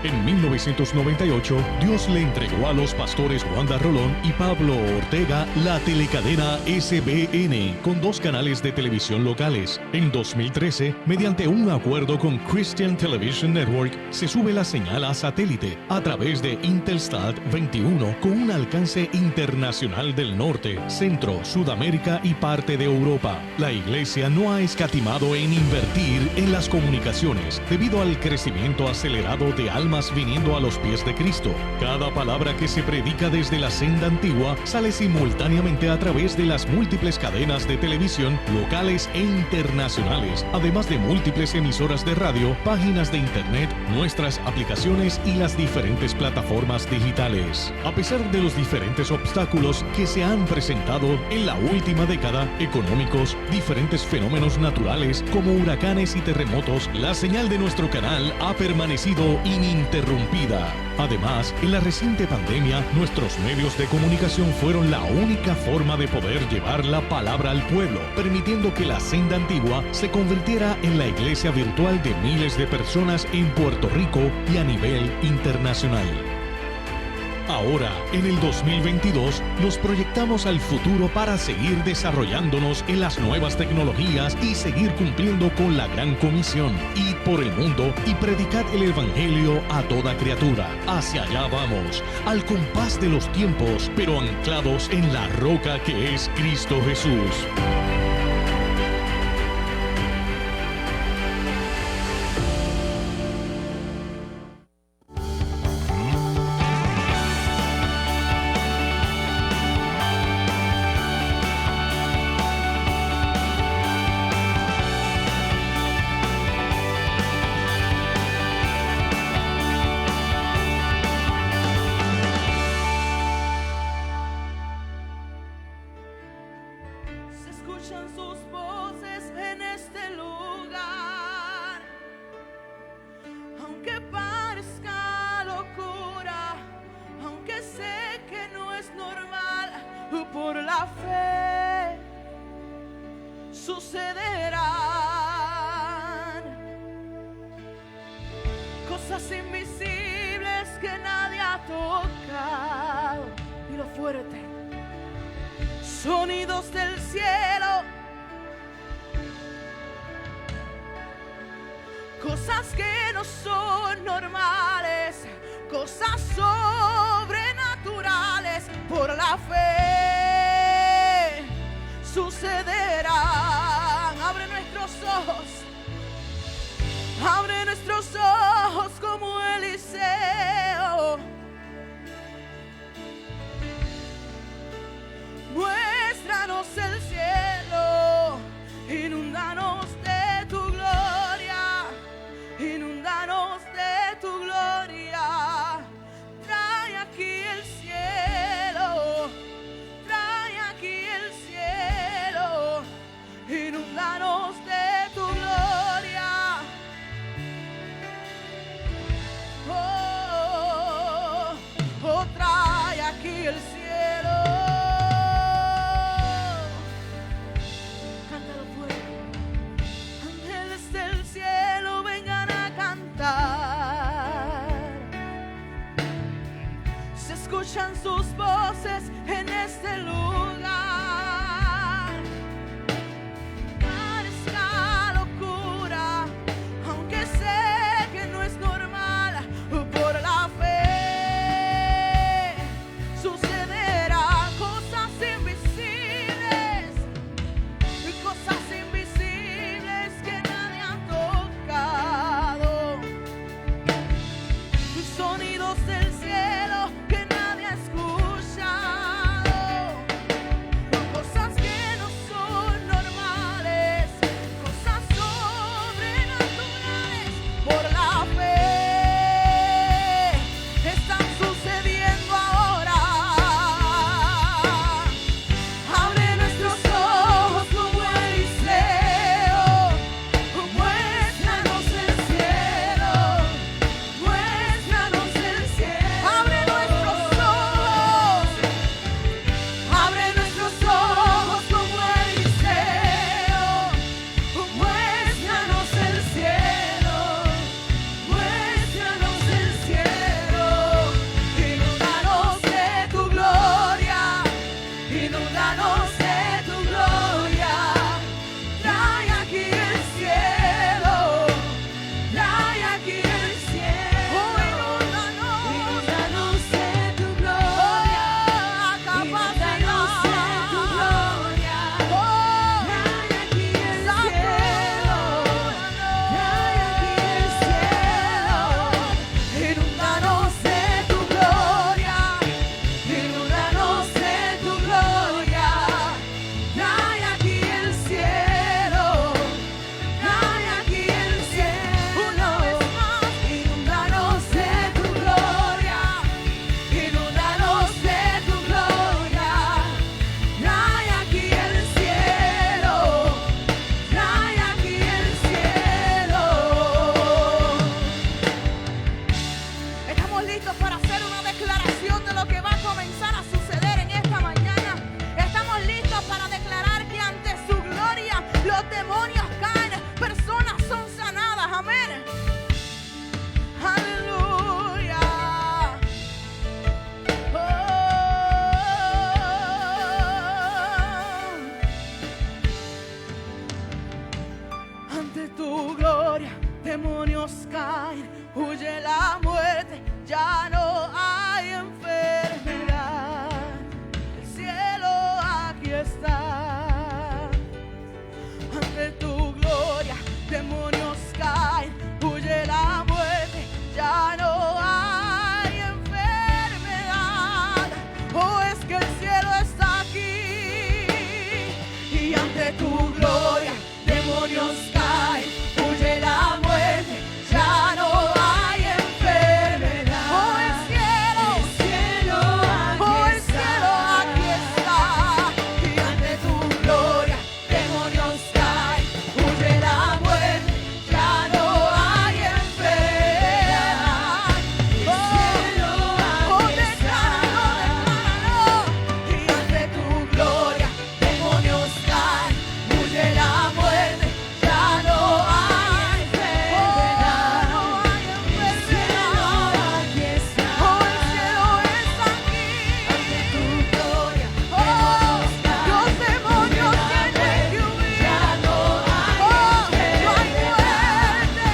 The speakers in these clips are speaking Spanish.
En 1998, Dios le entregó a los pastores Wanda Rolón y Pablo Ortega la telecadena SBN con 2 canales de televisión locales. En 2013, mediante un acuerdo con Christian Television Network, se sube la señal a satélite a través de Intelsat 21 con un alcance internacional del norte, centro, Sudamérica y parte de Europa. La Iglesia no ha escatimado en invertir en las comunicaciones debido al crecimiento acelerado de almas viniendo a los pies de Cristo. Cada palabra que se predica desde la senda antigua sale simultáneamente a través de las múltiples cadenas de televisión locales e internacionales, además de múltiples emisoras de radio, páginas de internet, nuestras aplicaciones y las diferentes plataformas digitales. A pesar de los diferentes obstáculos que se han presentado en la última década, económicos, diferentes fenómenos naturales como huracanes y terremotos, la señal de nuestro canal ha permanecido ininterrumpida. Además, en la reciente pandemia, nuestros medios de comunicación fueron la única forma de poder llevar la palabra al pueblo, permitiendo que la senda antigua se convirtiera en la iglesia virtual de miles de personas en Puerto Rico y a nivel internacional. Ahora, en el 2022, nos proyectamos al futuro para seguir desarrollándonos en las nuevas tecnologías y seguir cumpliendo con la gran comisión. Id por el mundo y predicad el Evangelio a toda criatura. Hacia allá vamos, al compás de los tiempos, pero anclados en la roca que es Cristo Jesús. Sonidos del cielo que nadie escucha. demonios caen, huye la muerte, ya no hay enfermedad. El cielo aquí está. Ante tu gloria, demonios caen, huye la muerte, ya no hay enfermedad. Oh, es que el cielo está aquí. Y ante tu gloria, demonios caen, huye la muerte, ya no hay enfermedad. Oh, el cielo aquí está. Y ante tu gloria, demonios caen, huye la muerte, ya no hay enfermedad. Oh, decláralo. Y ante tu gloria, demonios caen, huye la muerte, ya no hay enfermedad. Oh, el cielo aquí está. Oh, el cielo está aquí. Ante tu gloria, demonios caen, los demonios tienen que huir. Ya no hay muerte,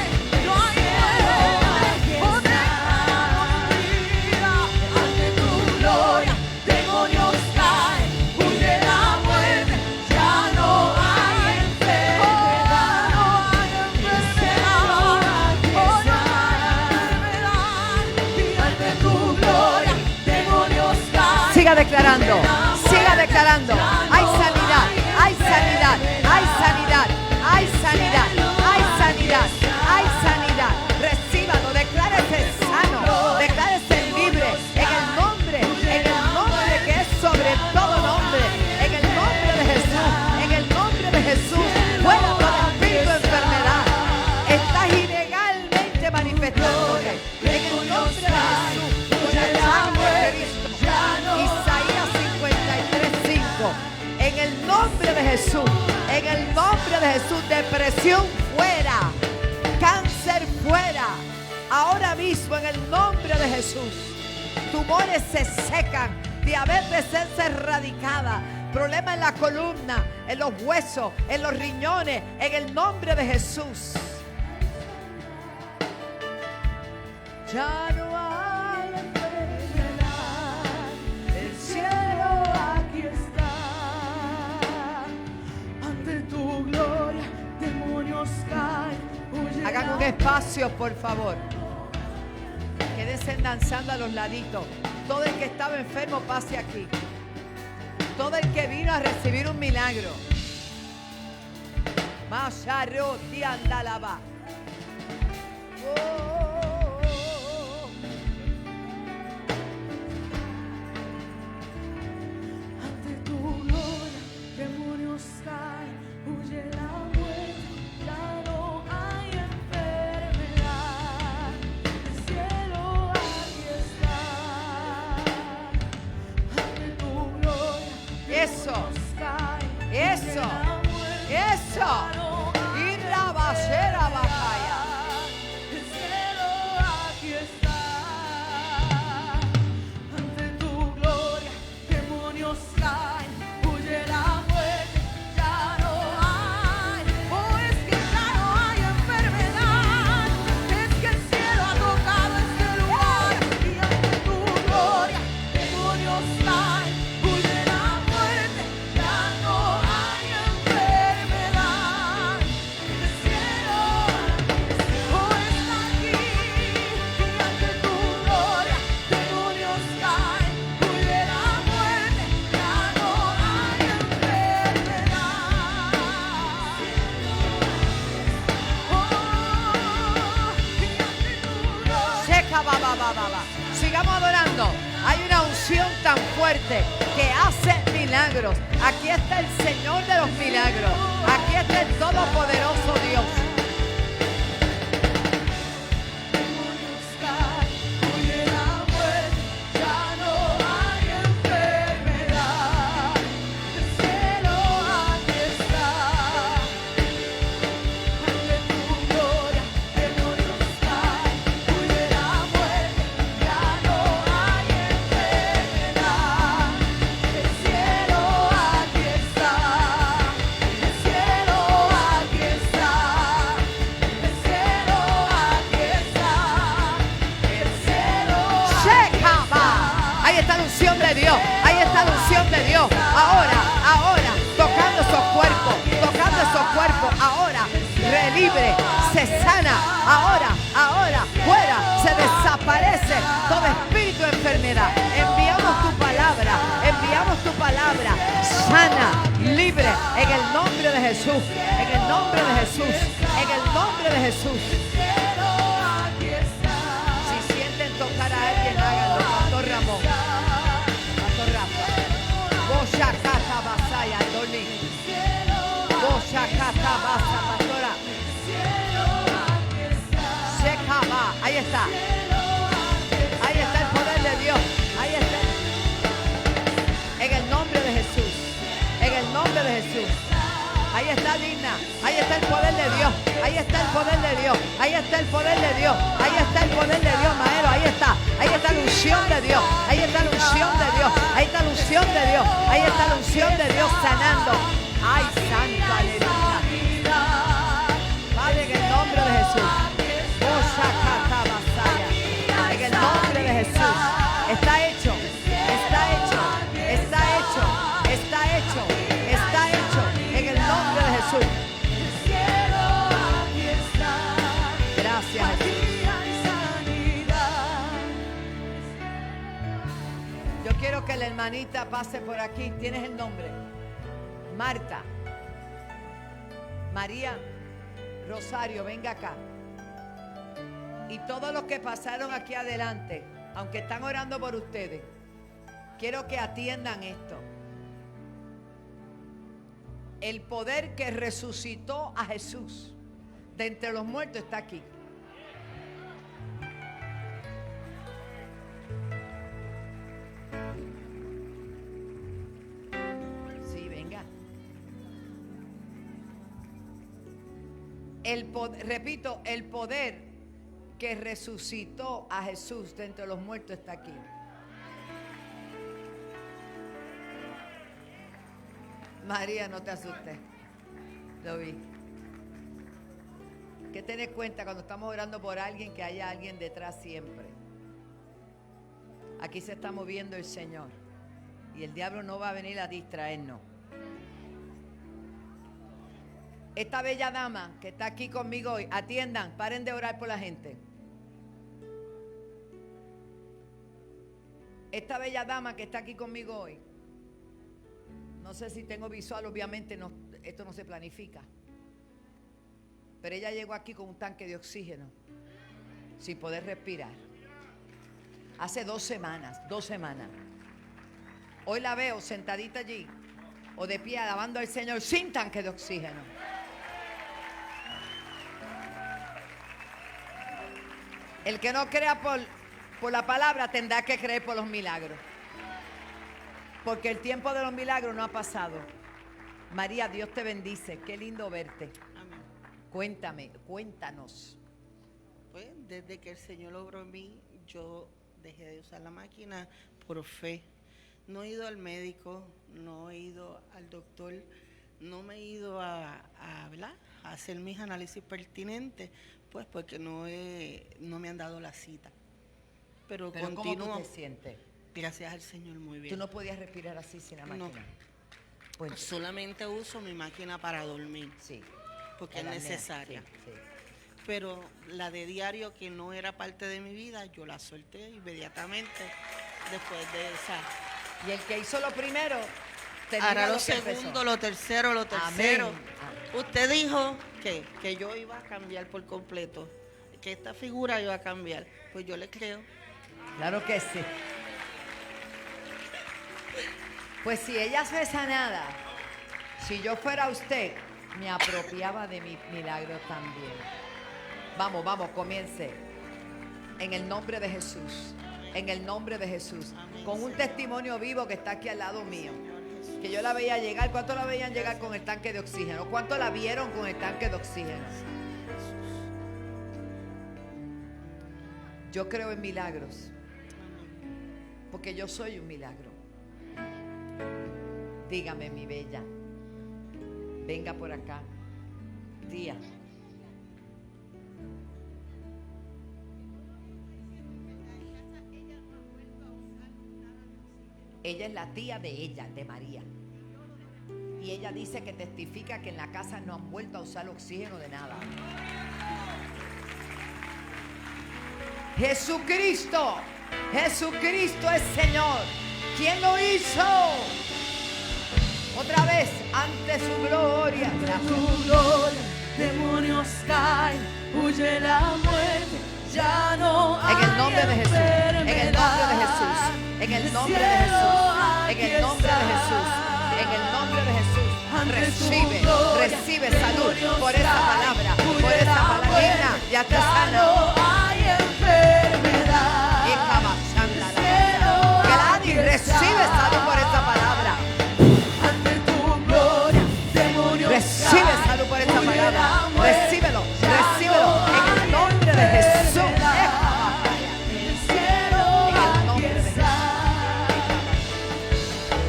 no hay muerte. Oh, declaramos vida. Ante tu gloria, demonios caen, huye la muerte, ya no hay enfermedad. No hay enfermedad. Oh, no hay enfermedad. Y ante tu gloria, demonios caen. Siga declarando, siga declarando. Hay sanidad, hay sanidad, hay sanidad, hay sanidad, hay sanidad, hay sanidad. Recíbalo, declárese sano, declárese libre en el nombre que es sobre todo nombre, en el nombre de Jesús, en el nombre de Jesús. Fuera todo espíritu de enfermedad, estás ilegalmente manifestándote en el nombre de Jesús, con el sangre de Cristo. Isaías 53:5. En el nombre de Jesús, en el nombre de Jesús, depresión fuera, cáncer fuera, ahora mismo en el nombre de Jesús. Tumores se secan, diabetes es erradicada, problemas en la columna, en los huesos, en los riñones, en el nombre de Jesús. Ya no hay enfermedad, el cielo aquí está. Ante tu gloria, demonios caen, huye hagan un espacio, por favor. Quédense danzando a los laditos. Todo el que estaba enfermo pase aquí. Todo el que vino a recibir un milagro. Masharot y andalaba. Ante tu gloria, demonios caen, huye la muerte, ya no hay enfermedad. El cielo aquí está. Ante tu gloria, Eso, demonios caen, eso, huye la muerte, eso. ya no hay Y la bajera bajaya. el cielo aquí está. Ante tu gloria, demonios caen, huye la muerte, ya no hay. Oh, es que ya no hay enfermedad. Es que el cielo ha tocado este lugar. Y ante tu gloria, demonios caen, huye la muerte, ya no hay enfermedad. El cielo oh, está aquí. Y ante tu gloria, demonios caen, huye la muerte, ya no hay enfermedad. Oh, y ante tu gloria. Seca, ba, ba, ba, ba, ba. Sigamos adorando. Hay una unción tan fuerte que hace milagros. Aquí está el Señor de los milagros. Aquí está el Todopoderoso Dios. Demonios caen, huye la muerte, ya no hay enfermedad. El cielo aquí está. Ante tu gloria, demonios caen, huye la muerte, ya no hay enfermedad. El cielo aquí está. El cielo aquí está. de Dios. Ahí está la unción de Dios. Ahora, tocando esos cuerpos, ahora, relibre, se sana, ahora, fuera, se desaparece todo espíritu de enfermedad. Enviamos tu palabra, sana, libre, en el nombre de Jesús, en el nombre de Jesús, en el nombre de Jesús. Si sienten tocar a alguien, háganlo. Pastor Ramón, Pastor Rafa, Boshakata Basaya, Doni, Boshakata Basa, Pastora, Shekaba, ahí está el poder de Dios, ahí está, en el nombre de Jesús, en el nombre de Jesús. Ahí está Digna, ahí está el poder de Dios, ahí está el poder de Dios, ahí está el poder de Dios, ahí está el poder de Dios, Maero, ahí está la unción de Dios, ahí está la unción de Dios, ahí está la unción de Dios, ahí está la unción de Dios sanando. Ay, santo, aleluya. Padre, en el nombre de Jesús, en el nombre de Jesús, está hecho, en el nombre de Jesús. Gracias, Jesús. Yo quiero que la hermanita pase por aquí. ¿Tienes el nombre? Marta. María Rosario, venga acá. Y todos los que pasaron aquí adelante, aunque están orando por ustedes, quiero que atiendan esto. El poder que resucitó a Jesús de entre los muertos está aquí. Sí, venga. Repito, el poder que resucitó a Jesús de entre los muertos está aquí. María, no te asustes. Lo vi. Que tener cuenta cuando estamos orando por alguien que haya alguien detrás siempre. Aquí se está moviendo el Señor. Y el diablo no va a venir a distraernos. Esta bella dama que está aquí conmigo hoy, atiendan, paren de orar por la gente. Esta bella dama que está aquí conmigo hoy, no sé si tengo visual, obviamente no, esto no se planifica. Pero ella llegó aquí con un tanque de oxígeno, sin poder respirar. Hace 2 semanas. Hoy la veo sentadita allí, o de pie alabando al Señor sin tanque de oxígeno. El que no crea por la palabra tendrá que creer por los milagros. Porque el tiempo de los milagros no ha pasado. María, Dios te bendice. Qué lindo verte. Amén. Cuéntanos. Pues desde que el Señor obró en mí, yo dejé de usar la máquina por fe. No he ido al médico, no he ido al doctor, no me he ido a hacer mis análisis pertinentes, pues porque no me han dado la cita. Pero continúo. ¿Cómo tú te sientes? Gracias al Señor, muy bien. ¿Tú no podías respirar así sin la máquina? No. Pues, solamente uso mi máquina para dormir. Sí. Porque es necesaria. Sí. Pero la de diario, que no era parte de mi vida, yo la solté inmediatamente después de esa. Y el que hizo lo primero, hará lo segundo, lo tercero. Amén. Usted dijo que yo iba a cambiar por completo, que esta figura iba a cambiar. Pues yo le creo. Claro que sí. Pues si ella fue sanada, si yo fuera usted, me apropiaba de mi milagro también. Vamos, comience. En el nombre de Jesús. En el nombre de Jesús. Amén. Con un testimonio vivo que está aquí al lado mío. Que yo la veía llegar. ¿Cuántos la veían llegar con el tanque de oxígeno? ¿Cuántos la vieron con el tanque de oxígeno? Yo creo en milagros. Porque yo soy un milagro. Dígame, mi bella. Venga por acá. Tía. Ella es la tía de ella, de María. Y ella dice que testifica que en la casa no han vuelto a usar oxígeno de nada. Jesucristo, Jesucristo es Señor. ¿Quién lo hizo? Otra vez, ante su gloria. Ante tu gloria, demonios caen, huye la muerte, ya no hay En el nombre de Jesús, en el nombre de Jesús, en el nombre de Jesús, en el nombre de Jesús, en el nombre de Jesús. Recibe salud por esa palabra, por esa palabra. Nina, ya te sana. no hay enfermedad. Gladys, recibe salud por esa palabra. Ante tu gloria, demonios Recibe caen, salud por esa huye palabra. la muerte, Recíbelo, ya recíbelo. no En el hay nombre de Jesús. enfermedad. El cielo En el aquí nombre de Jesús. está.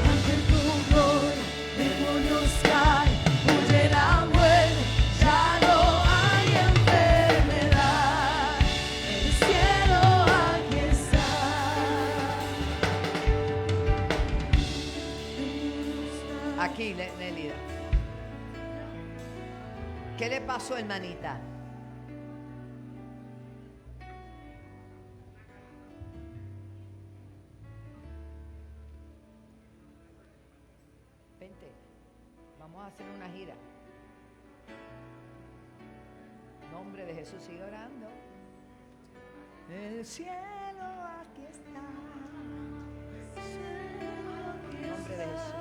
Ante tu gloria, demonios caen, huye la muerte, ya no hay enfermedad. El cielo aquí está. Aquí, Nelida. ¿Qué le pasó, hermanita? Vente, vamos a hacer una gira. Nombre de Jesús, sigue orando. El cielo aquí está. Nombre de Jesús.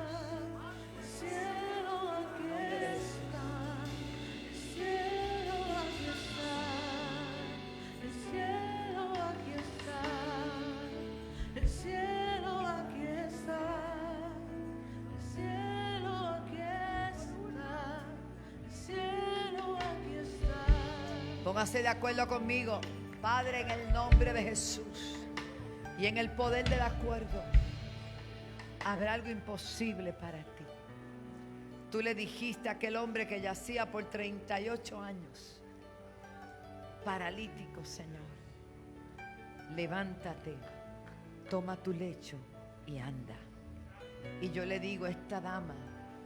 Nombre de Jesús. Póngase de acuerdo conmigo, Padre, en el nombre de Jesús y en el poder del acuerdo. Habrá algo imposible para ti. Tú le dijiste a aquel hombre que yacía por 38 años, paralítico, Señor, levántate, toma tu lecho y anda. Y yo le digo a esta dama,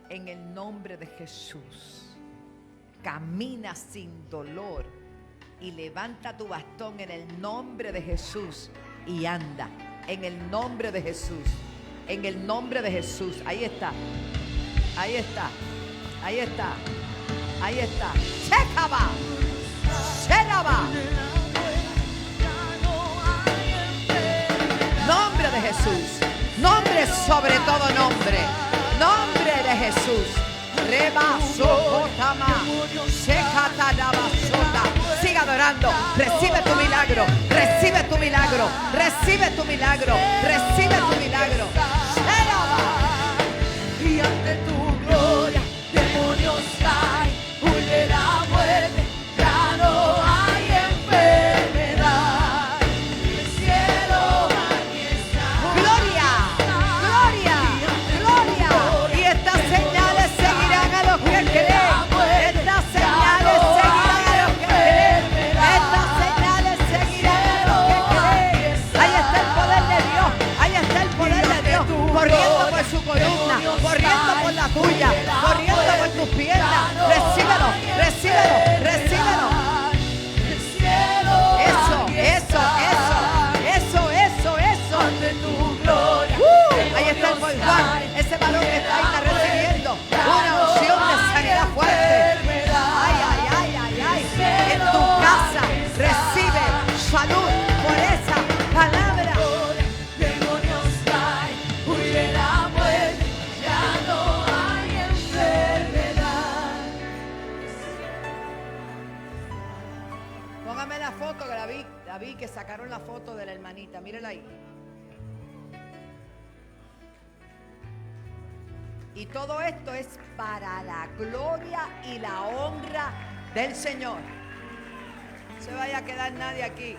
en el nombre de Jesús, camina sin dolor y levanta tu bastón en el nombre de Jesús y anda. En el nombre de Jesús. En el nombre de Jesús. Ahí está. Ahí está. Ahí está. Ahí está. Checaba. Cheraba. Nombre de Jesús. Nombre sobre todo nombre. Nombre de Jesús. Siga adorando. Recibe tu milagro. Recibe tu milagro. Recibe tu milagro. Recibe tu milagro. Y ante tu gloria, demonios caen, huye la muerte, ya no hay enfermedad. El cielo aquí está. Gloria, gloria, gloria. Y estas señales seguirán a los que creen. Estas señales seguirán a los que creen. Estas señales seguirán a los que creen. Ahí está el poder de Dios. Ahí está el poder de Dios. Corriendo por su columna, corriendo por la tuya, corriendo por tus piernas. Recíbelo, recíbelo, recíbelo. El cielo Eso, aquí eso, eso, eso, eso. ante tu gloria. Ahí está el Juan, ese varón que está ahí está recibiendo una unción de sanidad fuerte. Ay, ay, ay, ay, ay. En tu casa recibe salud por esa palabra. Demonios caen, huye la muerte, ya no hay enfermedad. Póngame la foto que la vi que sacaron la foto de la hermanita. Mírela ahí. Y todo esto es para la gloria y la honra del Señor. No se vaya a quedar nadie aquí.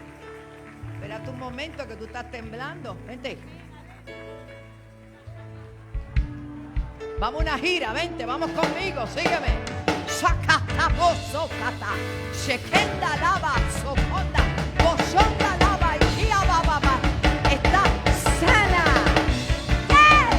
Espérate un momento que tú estás temblando. Vente. Vamos a una gira, vente, vamos conmigo, sígueme. Sacata bozocata, shekenda lava, soconda, bozonda lava, y baba. Está sana. ¡Yes!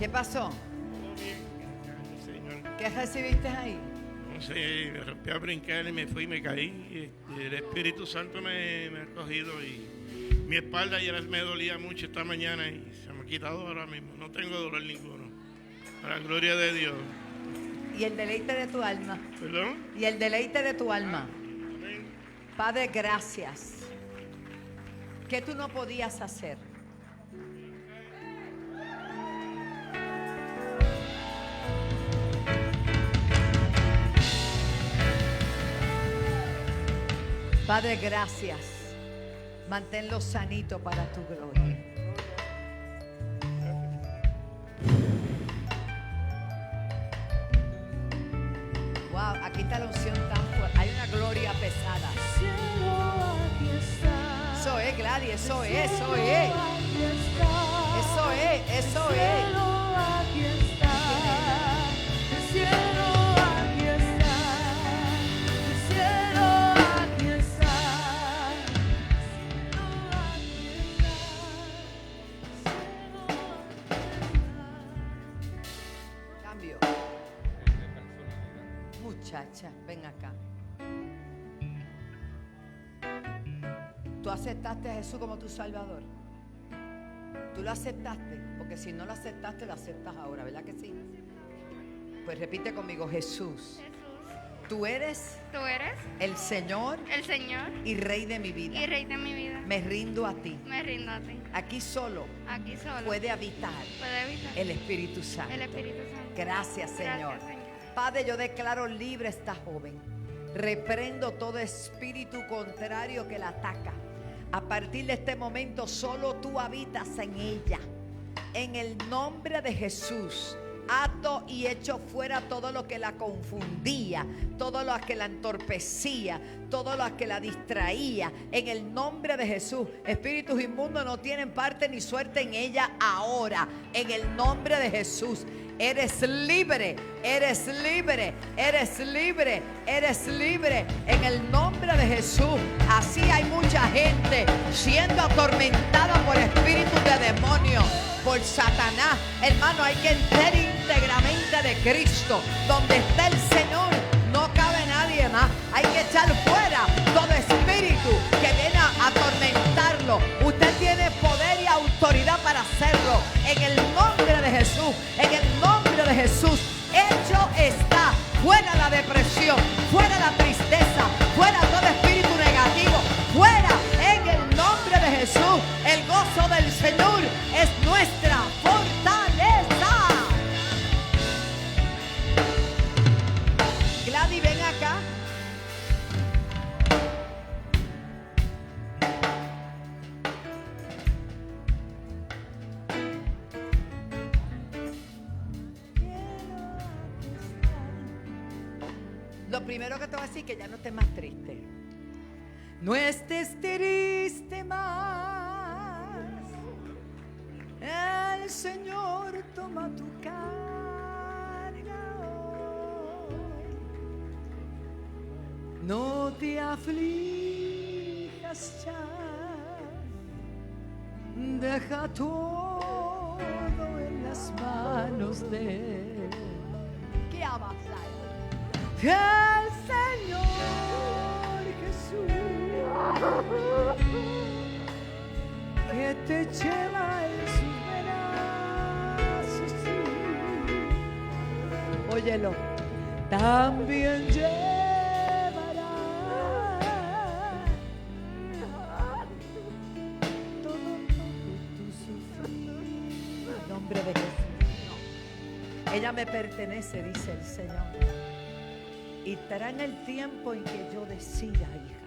¿Qué pasó? Todo bien, gracias, Señor. ¿Qué recibiste ahí? No sé, me rompí a brincar y me fui y me caí. Y el Espíritu Santo me ha cogido y mi espalda ya me dolía mucho esta mañana y se me ha quitado ahora mismo. No tengo dolor ninguno. Para la gloria de Dios. Y el deleite de tu alma. ¿Perdón? Y el deleite de tu alma. Amén. Padre, gracias. ¿Qué tú no podías hacer? Padre, gracias. Manténlo sanito para tu gloria. Wow, aquí está la unción tan fuerte. Hay una gloria pesada. Eso es, Gladys, eso es, eso es. Eso es, eso es. Cambio. Muchacha, ven acá. ¿Tú aceptaste a Jesús como tu Salvador? ¿Tú lo aceptaste? Porque si no lo aceptaste, lo aceptas ahora, ¿verdad que sí? Pues repite conmigo, Jesús. Jesús, Tú eres tú eres el Señor el Señor y Rey de mi vida. y Rey de mi vida. Me rindo a ti. Me rindo a ti. Aquí solo Aquí solo puede habitar puede evitar el Espíritu Santo. el Espíritu Santo. Gracias, Señor. Gracias, Señor. Padre, yo declaro libre a esta joven. Reprendo todo espíritu contrario que la ataca. A partir de este momento, solo tú habitas en ella. En el nombre de Jesús, ato y echo fuera todo lo que la confundía, todo lo que la entorpecía, todo lo que la distraía. En el nombre de Jesús, espíritus inmundos no tienen parte ni suerte en ella ahora. En el nombre de Jesús. Eres libre, eres libre, eres libre, eres libre en el nombre de Jesús. Así hay mucha gente siendo atormentada por espíritus de demonio, por Satanás. Hermano, hay que entrar íntegramente de Cristo. Donde está el Señor, no cabe nadie más. Hay que echar fuera todo espíritu que viene a atormentarlo. Usted tiene poder y autoridad para hacerlo. En el nombre de Jesús, en el nombre de Jesús, hecho está. Fuera la depresión, fuera la tristeza, fuera todo espíritu negativo, fuera en el nombre de Jesús. El gozo del Señor es nuestra fortaleza. Gladys, ven acá. Lo primero que te voy a decir es que ya no estés más triste. No estés triste más. El Señor toma tu carga hoy. No te aflijas ya. Deja todo en las manos de Él. ¿Qué amas? El Señor Jesús, que te lleva en sus brazos, sí. Óyelo, también llevará todo tu sufrir. En nombre de Jesús. Ella me pertenece, dice el Señor. Y estará en el tiempo en que yo decida, hija.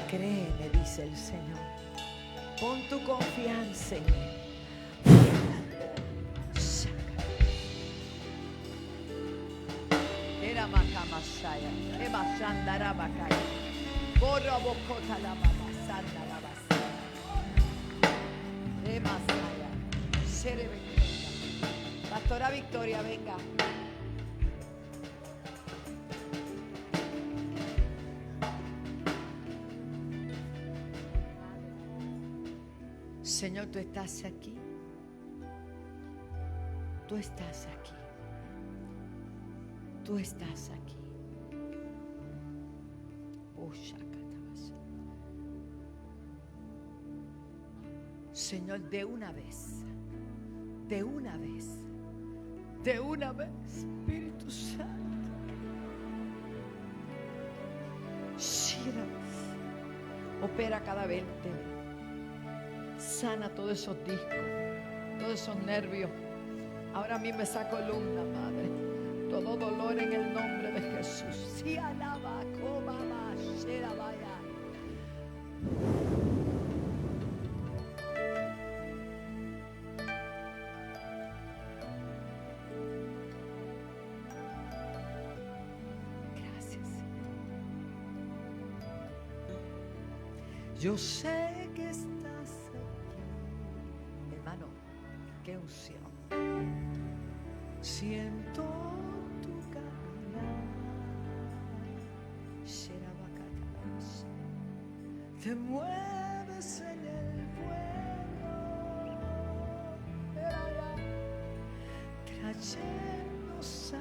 Créeme, dice el Señor. Pon tu confianza en Él. Era Macamasaya, Eva Shandara Bacaya, Borra Bocota la Babasanda la Basaya, Emasaya, Cerebecota. Pastora Victoria, venga. Señor, tú estás aquí tú estás aquí. Tú estás aquí. Señor, de una vez, Espíritu Santo. Shira, opera cada vértebra, sana todos esos discos, todos esos nervios. Ahora mismo esa columna, Padre, todo dolor en el nombre de Jesús. Si alaba, coma, shira, vaya. Yo sé que estás aquí, hermano, qué unción. Siento tu caminar, te mueves en el fuego, trayendo sanidad.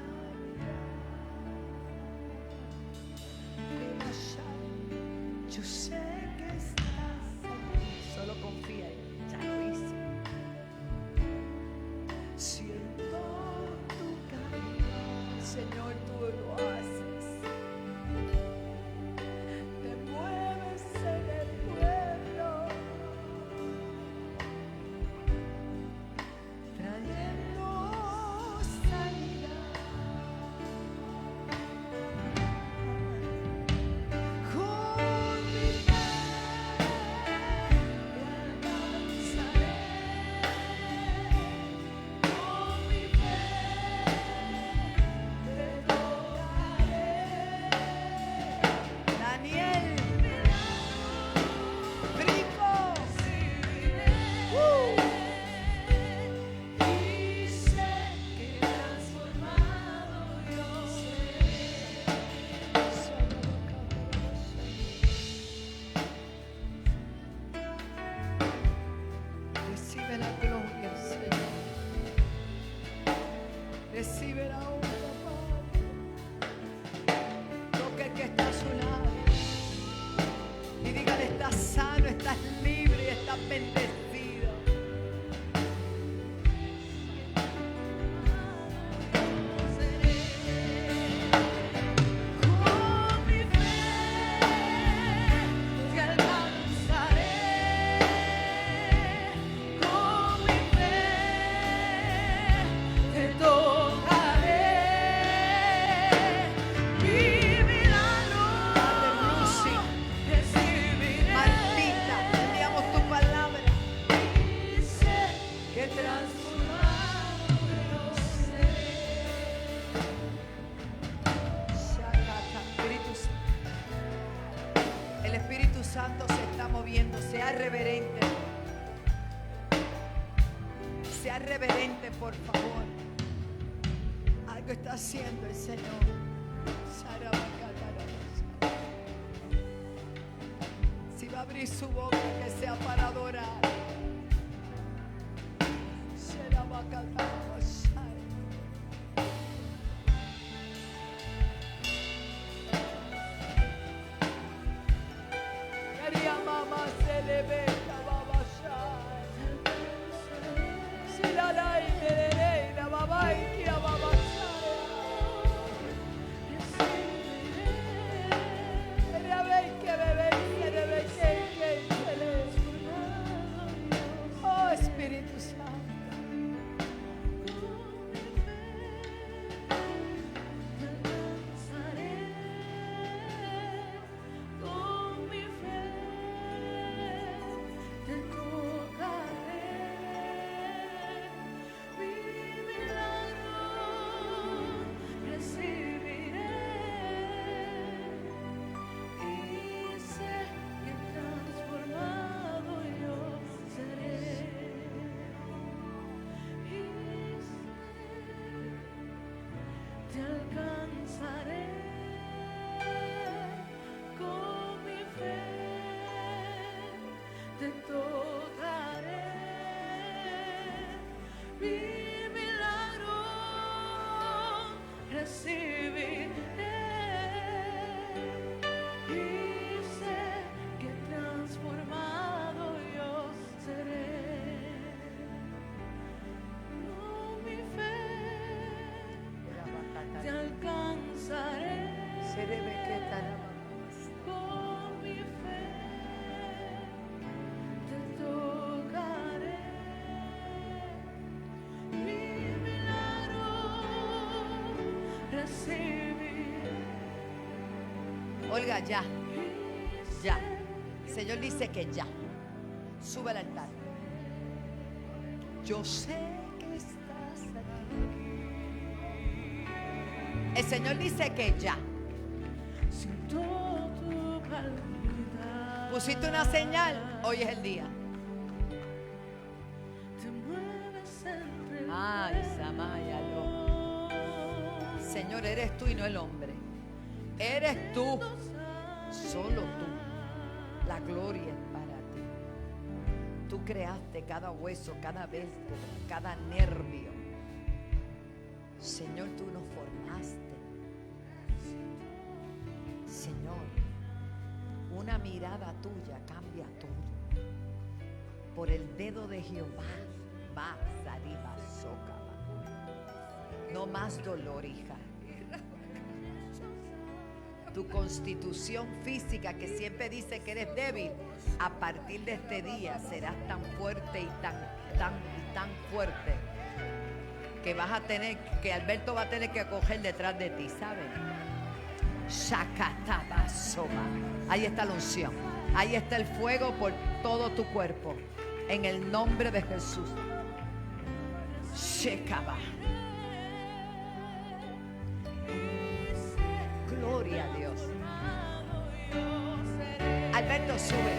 Yo sé que estás aquí, solo confía en él, ya lo hice. Siento tu caminar, Señor, tú lo haces. Te mueves en el pueblo, trayendo sanidad. Recibe la gloria, Señor. Recibe la honra, Padre. Toque el que está a su lado y dígale: estás sano, estás libre y estás bendecido. Con mi fe te alcanzaré. Con mi fe te tocaré. Mi milagro recibiré. Maldita, teníamos tu palabra. Que transformado yo seré. Shakata, Espíritu Santo. El Espíritu Santo se está moviendo. Sea reverente. Sea reverente, por favor. Algo está haciendo el Señor. Si va a abrir su boca, que sea para adorar. Quería mamá se le ve. Oh, Espíritu Santo. Con mi fe te tocaré. Mi milagro recibiré. Y sé que transformado yo seré. Y sé te alcanzaré. Con mi fe te tocaré. Mi milagro Olga, ya. Ya. El Señor dice que ya. Sube al altar. Yo sé que estás aquí. El Señor dice que ya. Pusiste una señal, hoy es el día. Ay, Samaya, Señor, eres tú y no el hombre. Eres tú, solo tú. La gloria es para ti. Tú creaste cada hueso, cada vértebra, cada nervio. Señor, tú nos formaste. Señor, una mirada tuya cambia todo. Por el dedo de Jehová va a salir soca. No más dolor, hija. Tu constitución física, que siempre dice que eres débil, a partir de este día serás tan fuerte y tan fuerte que vas a tener, que Alberto va a tener que coger detrás de ti, ¿sabes? Shakatabasoma. Ahí está la unción. Ahí está el fuego por todo tu cuerpo. En el nombre de Jesús. Shekaba. Gloria a Dios. Alberto, sube.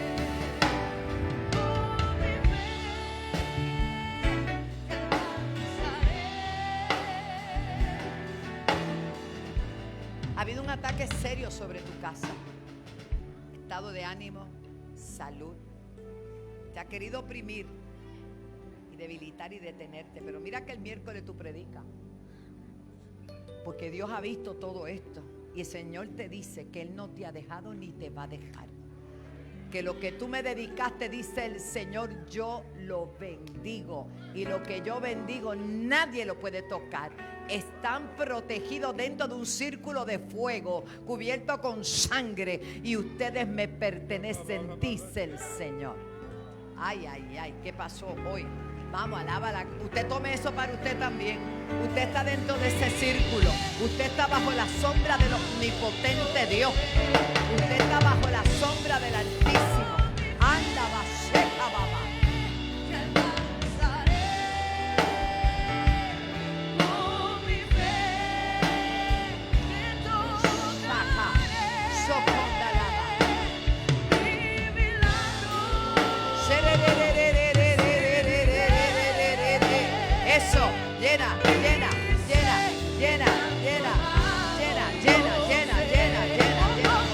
Ha habido un ataque serio sobre tu casa. Estado de ánimo, salud. Te ha querido oprimir y debilitar y detenerte. Pero mira que el miércoles tú predicas. Porque Dios ha visto todo esto. Y el Señor te dice que Él no te ha dejado ni te va a dejar. Que lo que tú me dedicaste, dice el Señor, yo lo bendigo. Y lo que yo bendigo, nadie lo puede tocar. Están protegidos dentro de un círculo de fuego, cubierto con sangre. Y ustedes me pertenecen, dice el Señor. Ay, ay, ay, ¿qué pasó hoy? Vamos, alábala. Usted tome eso para usted también. Usted está dentro de ese círculo. Usted está bajo la sombra del omnipotente Dios. Usted está bajo la sombra del Altísimo. Anda, baseca, baba. Eso, llena, llena, llena, llena, llena, llena, llena, llena, llena, llena, llena.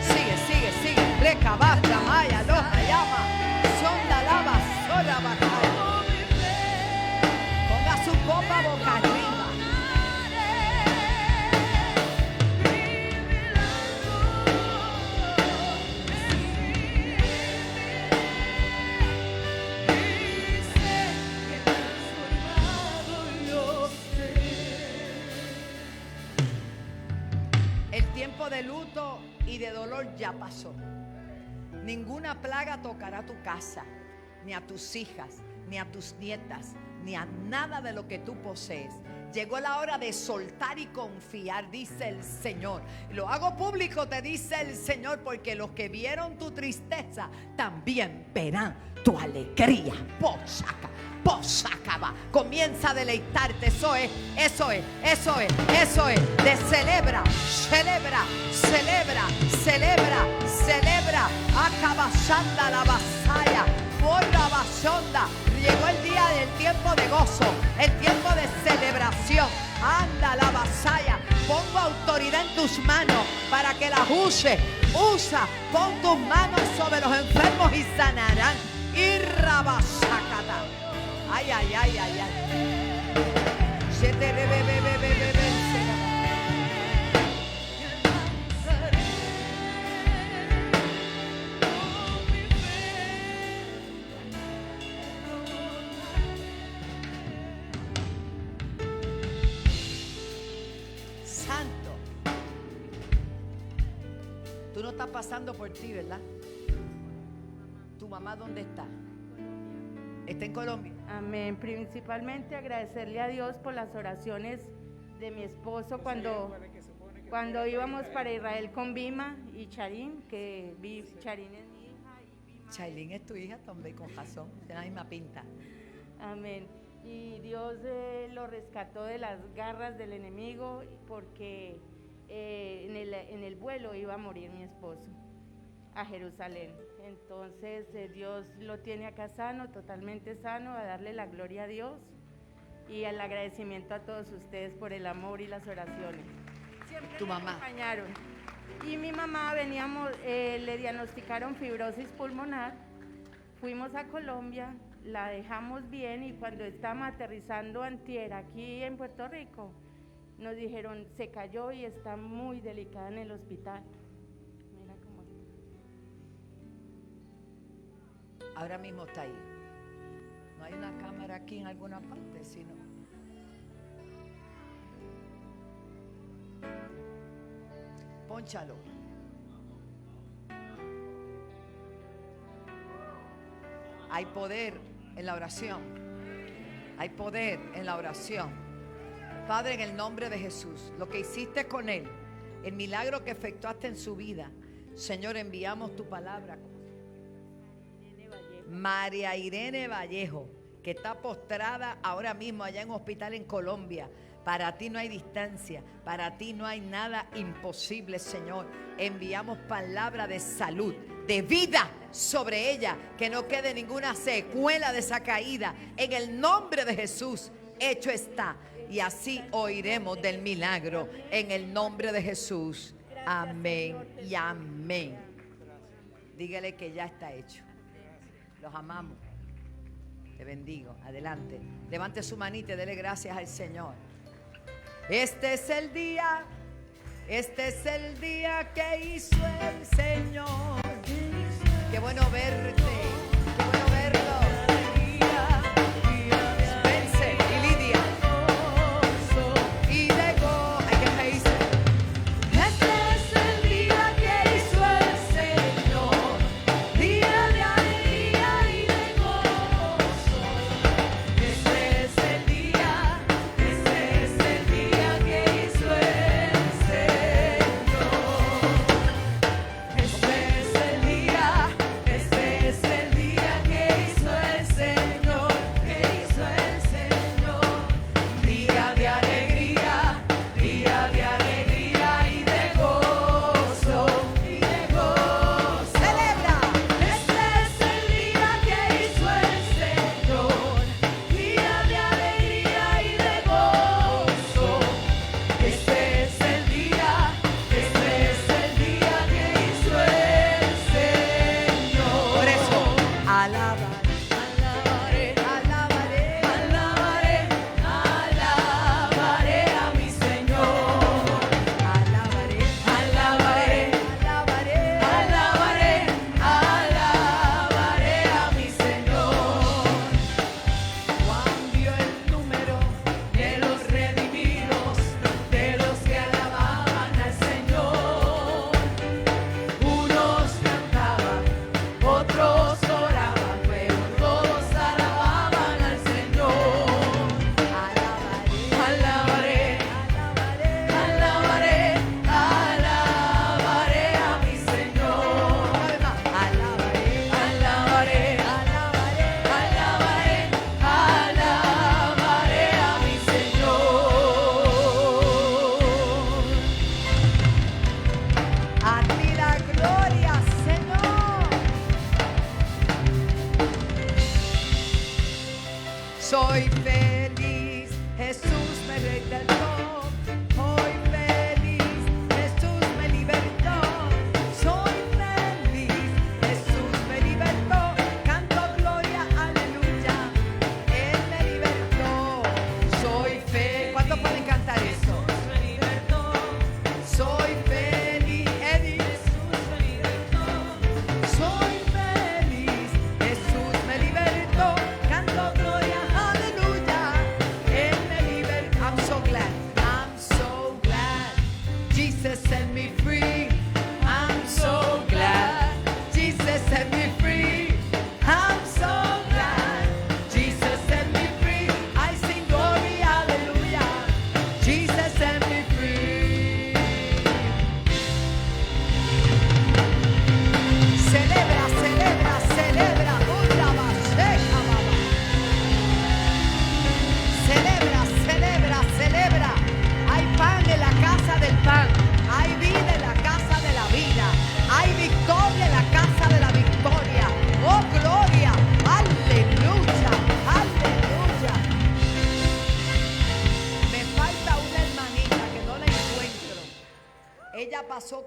Sigue, sigue, sigue. Bleca, basta, maya, loja, llama. Sonda, lava, sola, bajaya. Ponga su copa boca arriba. De luto y de dolor ya pasó. Ninguna plaga tocará tu casa, ni a tus hijas, ni a tus nietas, ni a nada de lo que tú posees. Llegó la hora de soltar y confiar, dice el Señor. Lo hago público, te dice el Señor, porque los que vieron tu tristeza también verán tu alegría. Posaca. Posacaba. Comienza a deleitarte. Eso es, eso es, eso es, eso es. De celebra, celebra, celebra, celebra, celebra. Acabasanda la vasalla. Borra basonda. Llegó el día del tiempo de gozo, el tiempo de celebración. Anda la vasalla. Pongo autoridad en tus manos para que las use. Usa, pon tus manos sobre los enfermos y sanarán. Y rabasacata. Ay, ay, ay, ay, ay. Santo. Tú no estás pasando por ti, ¿verdad? ¿Tu mamá dónde está? ¿Está en Colombia? Amén. Principalmente agradecerle a Dios por las oraciones de mi esposo cuando íbamos para Israel con Bima y Charín, que Charín es mi hija y Bima. Chailín es tu hija también, con razón, tiene la misma pinta. Amén. Y Dios lo rescató de las garras del enemigo porque en el vuelo iba a morir mi esposo a Jerusalén. Entonces Dios lo tiene acá sano, totalmente sano, a darle la gloria a Dios y el agradecimiento a todos ustedes por el amor y las oraciones. Siempre Tu me mamá. acompañaron. Y mi mamá le diagnosticaron fibrosis pulmonar, fuimos a Colombia, la dejamos bien y cuando estábamos aterrizando antier aquí en Puerto Rico, nos dijeron se cayó y está muy delicada en el hospital. Mira cómo está. Ahora mismo está ahí. No hay una cámara aquí en alguna parte, sino. Pónchalo. Hay poder en la oración. Hay poder en la oración. Padre, en el nombre de Jesús, lo que hiciste con él, el milagro que efectuaste en su vida, Señor, enviamos tu palabra. María Irene Vallejo, que está postrada ahora mismo allá en un hospital en Colombia. Para ti no hay distancia, para ti no hay nada imposible, Señor. Enviamos palabra de salud, de vida sobre ella, que no quede ninguna secuela de esa caída. En el nombre de Jesús, hecho está. Y así oiremos del milagro, en el nombre de Jesús. Amén y amén. Dígale que ya está hecho. Los amamos. Te bendigo. Adelante. Levante su manita y dele gracias al Señor. Este es el día que hizo el Señor. Qué bueno verte, qué bueno verlo. Vence y Lidia. Y Dego, hay que reírse. Este es el día que hizo el Señor, día de alegría y de gozo. Este es el día que hizo el Señor.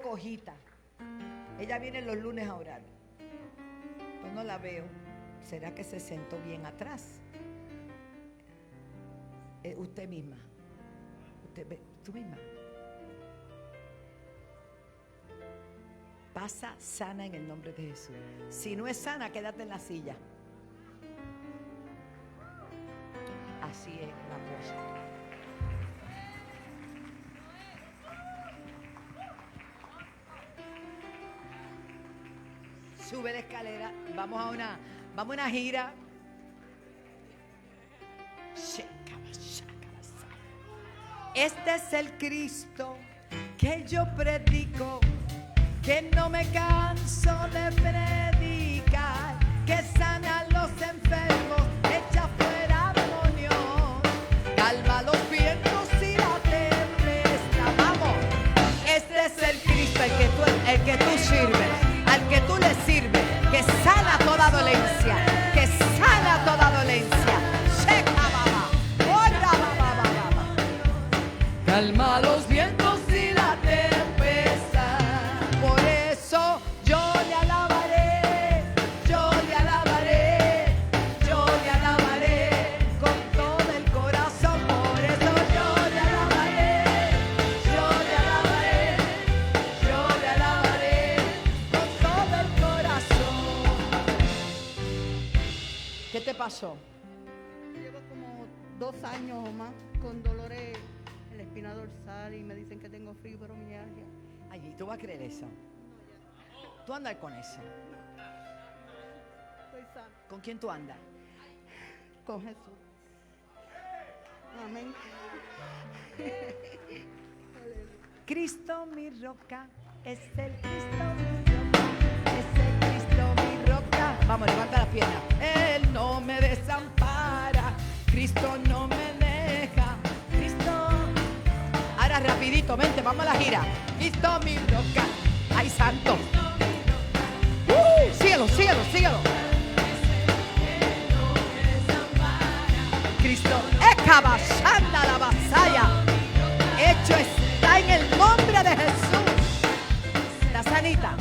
cojita. Ella viene los lunes a orar. Yo no la veo. ¿Será que se sentó bien atrás? Usted misma. Tú misma. Pasa sana en el nombre de Jesús. Si no es sana, quédate en la silla. Así es la cosa. Sube la escalera. Vamos a una gira. Este es el Cristo que yo predico, que no me canso de predicar, que sana a los enfermos, echa fuera demonios, calma los vientos y la tempestad. Vamos, este es el Cristo, el que tú sirves, al que tú le sirves, que sana toda dolencia, que sana toda dolencia. Calma los vientos y la tempestad. Por eso yo le alabaré, yo le alabaré, yo le alabaré con todo el corazón. Por eso yo le alabaré, yo le alabaré, yo le alabaré con todo el corazón. ¿Qué te pasó? Llevo como 2 años o más con dolores en la espina dorsal y me dicen que tengo fibromialgia. Ay, ¿tú vas a creer eso? ¿Tú andas con eso? Estoy sana ¿Con quién tú andas? con Jesús. Amén. Cristo mi roca, es el Cristo mi roca, es el Cristo mi roca. Vamos, levanta las piernas. Él no me desampara, Cristo no me deja, Cristo. Ahora rapidito, vente, vamos a la gira. Cristo mi roca, ay santo. Síguelo, síguelo, síguelo. Cristo, cabazanda la vasalla. Hecho está en el nombre de Jesús. ¿Estás sanita?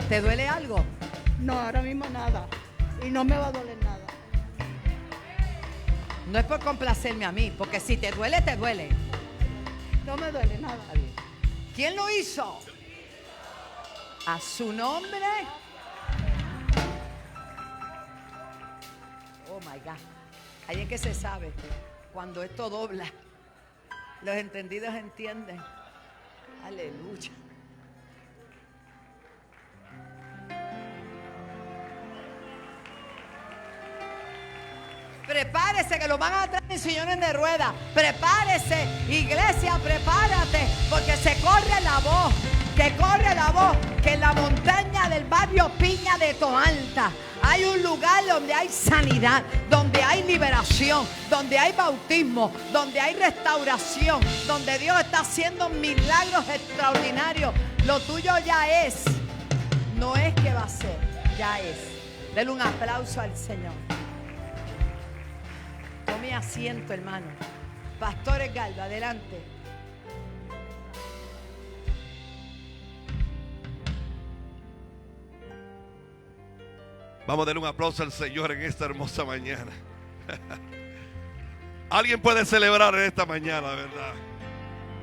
¿Te duele algo? No, ahora mismo nada. Y no me va a doler nada. No es por complacerme a mí, porque si te duele, te duele. No me duele nada. ¿Quién lo hizo? A su nombre. Oh my God. Ahí es que se sabe cuando esto dobla. Los entendidos entienden. Aleluya. Prepárese que lo van a traer en sillones de ruedas. Prepárese, iglesia, prepárate, porque se corre la voz, que corre la voz, que en la montaña del barrio Piña de Toalta hay un lugar donde hay sanidad, donde hay liberación, donde hay bautismo, donde hay restauración, donde Dios está haciendo milagros extraordinarios. Lo tuyo ya es, no es que va a ser, ya es. Denle un aplauso al Señor. Tome asiento, hermano. Pastor Edgardo, adelante. Vamos a darle un aplauso al Señor en esta hermosa mañana. Alguien puede celebrar en esta mañana, ¿verdad?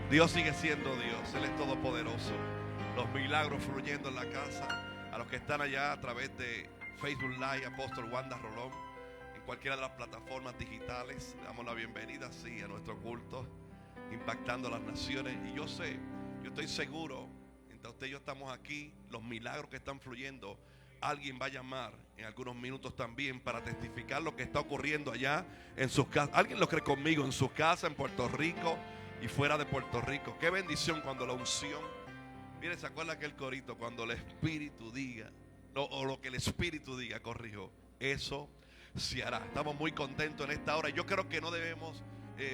Dios sigue siendo Dios, Él es todopoderoso. Los milagros fluyendo en la casa. A los que están allá a través de Facebook Live, Apóstol Wanda Rolón, en cualquiera de las plataformas digitales, le damos la bienvenida, sí, a nuestro culto, impactando las naciones. Y yo sé, yo estoy seguro, mientras usted y yo estamos aquí, los milagros que están fluyendo, alguien va a llamar en algunos minutos también para testificar lo que está ocurriendo allá en sus casas. ¿Alguien lo cree conmigo? En su casa, en Puerto Rico y fuera de Puerto Rico. Qué bendición cuando la unción. Mire, ¿se acuerda aquel corito? Cuando el Espíritu diga, o lo que el Espíritu diga, corrijo, eso se hará. Estamos muy contentos en esta hora. Yo creo que no debemos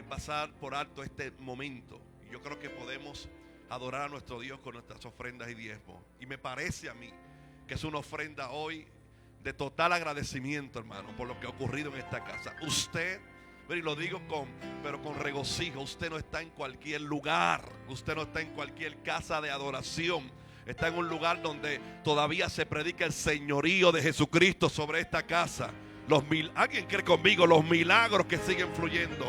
pasar por alto este momento. Yo creo que podemos adorar a nuestro Dios con nuestras ofrendas y diezmos. Y me parece a mí que es una ofrenda hoy de total agradecimiento, hermano, por lo que ha ocurrido en esta casa. Usted Y lo digo pero con regocijo. Usted no está en cualquier lugar. Usted no está en cualquier casa de adoración. Está en un lugar donde todavía se predica el señorío de Jesucristo sobre esta casa. ¿Alguien cree conmigo? Los milagros que siguen fluyendo.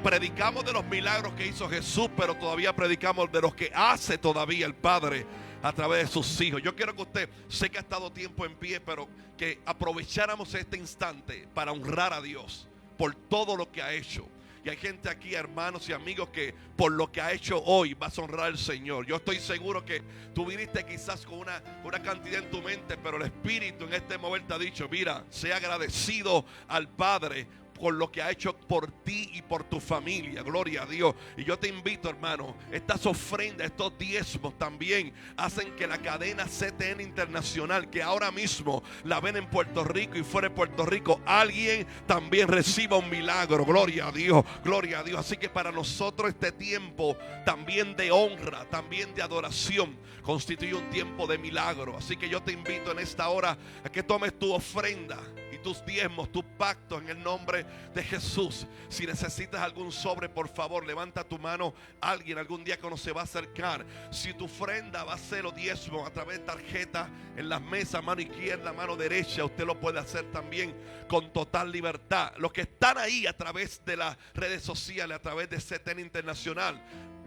Predicamos de los milagros que hizo Jesús, pero todavía predicamos de los que hace todavía el Padre a través de sus hijos. Yo quiero que usted, sé que ha estado tiempo en pie, pero que aprovecháramos este instante para honrar a Dios por todo lo que ha hecho. Y hay gente aquí, hermanos y amigos, que por lo que ha hecho hoy vas a honrar al Señor. Yo estoy seguro que tú viniste quizás con una cantidad en tu mente, pero el Espíritu en este momento te ha dicho: mira, sea agradecido al Padre por lo que ha hecho por ti y por tu familia. Gloria a Dios. Y yo te invito, hermano, estas ofrendas, estos diezmos también hacen que la cadena CTN Internacional, que ahora mismo la ven en Puerto Rico y fuera de Puerto Rico, alguien también reciba un milagro. Gloria a Dios, gloria a Dios. Así que para nosotros este tiempo también de honra, también de adoración, constituye un tiempo de milagro. Así que yo te invito en esta hora a que tomes tu ofrenda y tus diezmos, tus pactos en el nombre de Jesús. Si necesitas algún sobre, por favor, levanta tu mano. Alguien, algún diácono se va a acercar. Si tu ofrenda va a ser o diezmo a través de tarjeta en las mesas, mano izquierda, mano derecha, usted lo puede hacer también con total libertad. Los que están ahí a través de las redes sociales, a través de CTN Internacional,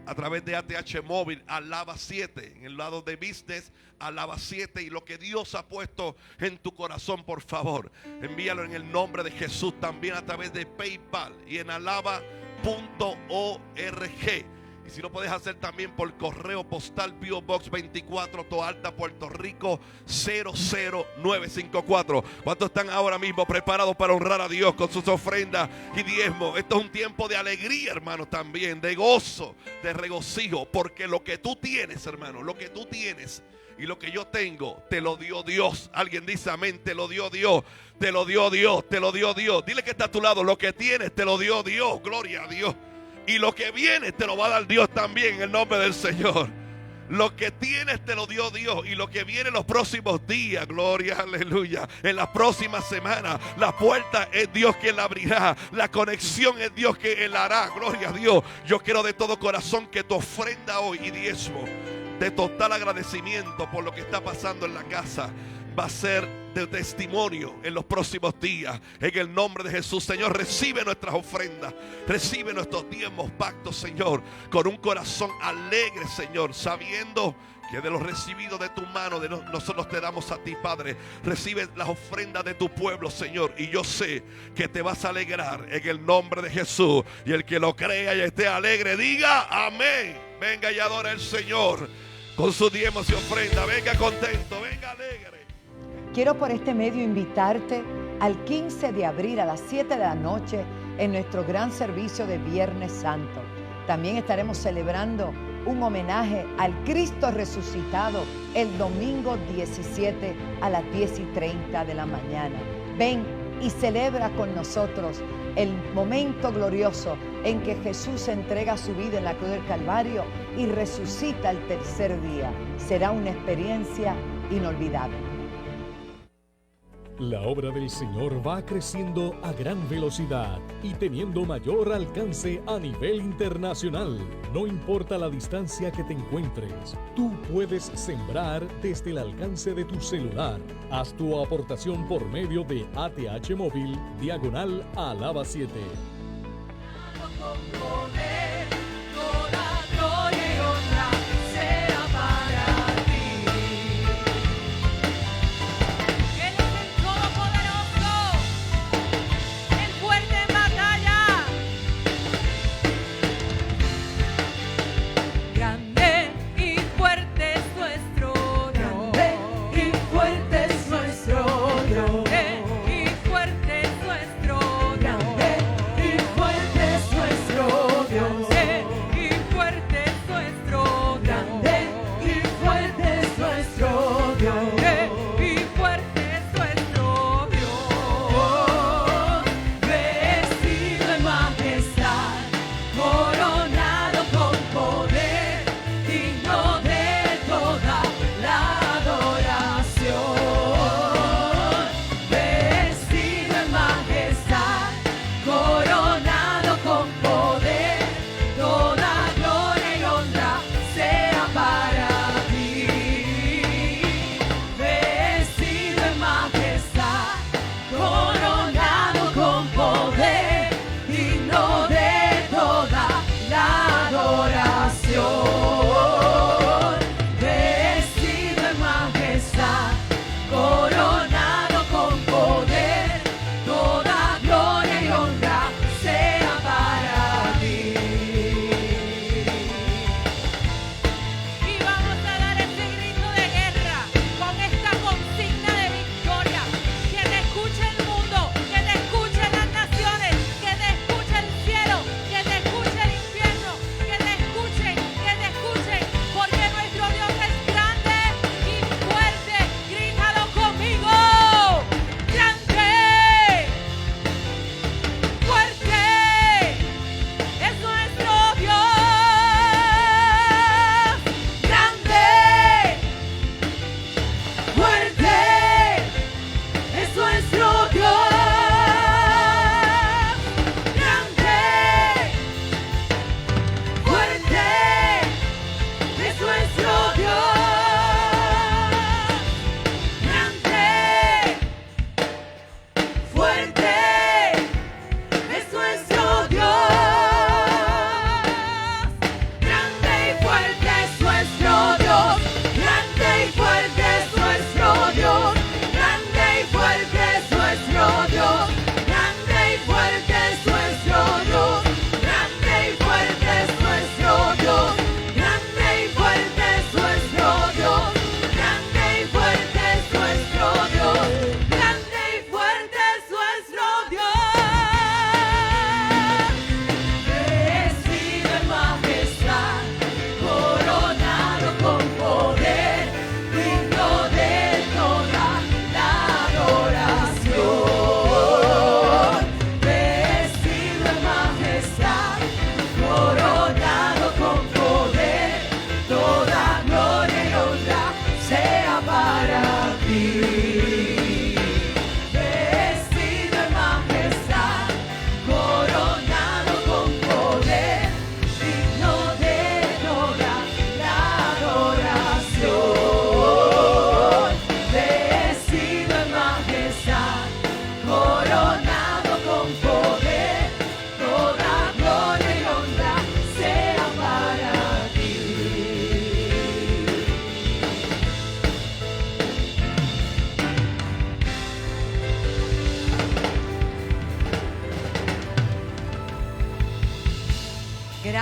a través de ATH Móvil, Alaba 7, en el lado de business, Alaba 7, y lo que Dios ha puesto en tu corazón, por favor, envíalo en el nombre de Jesús, también a través de PayPal y en alaba.org. Y si lo puedes hacer también por correo postal, P.O. Box 24, Toa Alta, Puerto Rico 00954. ¿Cuántos están ahora mismo preparados para honrar a Dios con sus ofrendas y diezmos? Esto es un tiempo de alegría, hermano, también de gozo, de regocijo, porque lo que tú tienes, hermano, lo que tú tienes y lo que yo tengo, te lo dio Dios. Alguien dice amén: te lo dio Dios, te lo dio Dios, te lo dio Dios. Dile que está a tu lado: lo que tienes te lo dio Dios. Gloria a Dios. Y lo que viene te lo va a dar Dios también, en el nombre del Señor. Lo que tienes te lo dio Dios. Y lo que viene en los próximos días, gloria, aleluya, en las próximas semanas, la puerta es Dios quien la abrirá. La conexión es Dios que la hará. Gloria a Dios. Yo quiero de todo corazón que tu ofrenda hoy y diezmo, de total agradecimiento por lo que está pasando en la casa, va a ser de testimonio en los próximos días. En el nombre de Jesús, Señor, recibe nuestras ofrendas, recibe nuestros diezmos, pactos, Señor, con un corazón alegre, Señor, sabiendo que de lo recibido de tu mano, nosotros te damos a ti, Padre. Recibe las ofrendas de tu pueblo, Señor, y yo sé que te vas a alegrar en el nombre de Jesús. Y el que lo crea y esté alegre, diga amén. Venga y adora al Señor con sus diezmos y ofrenda. Venga contento, venga alegre. Quiero por este medio invitarte al 15 de abril a las 7 de la noche en nuestro gran servicio de Viernes Santo. También estaremos celebrando un homenaje al Cristo resucitado el domingo 17 a las 10:30 de la mañana. Ven y celebra con nosotros el momento glorioso en que Jesús entrega su vida en la cruz del Calvario y resucita el tercer día. Será una experiencia inolvidable. La obra del Señor va creciendo a gran velocidad y teniendo mayor alcance a nivel internacional. No importa la distancia que te encuentres, tú puedes sembrar desde el alcance de tu celular. Haz tu aportación por medio de ATH Móvil, /Alaba 7. Corona.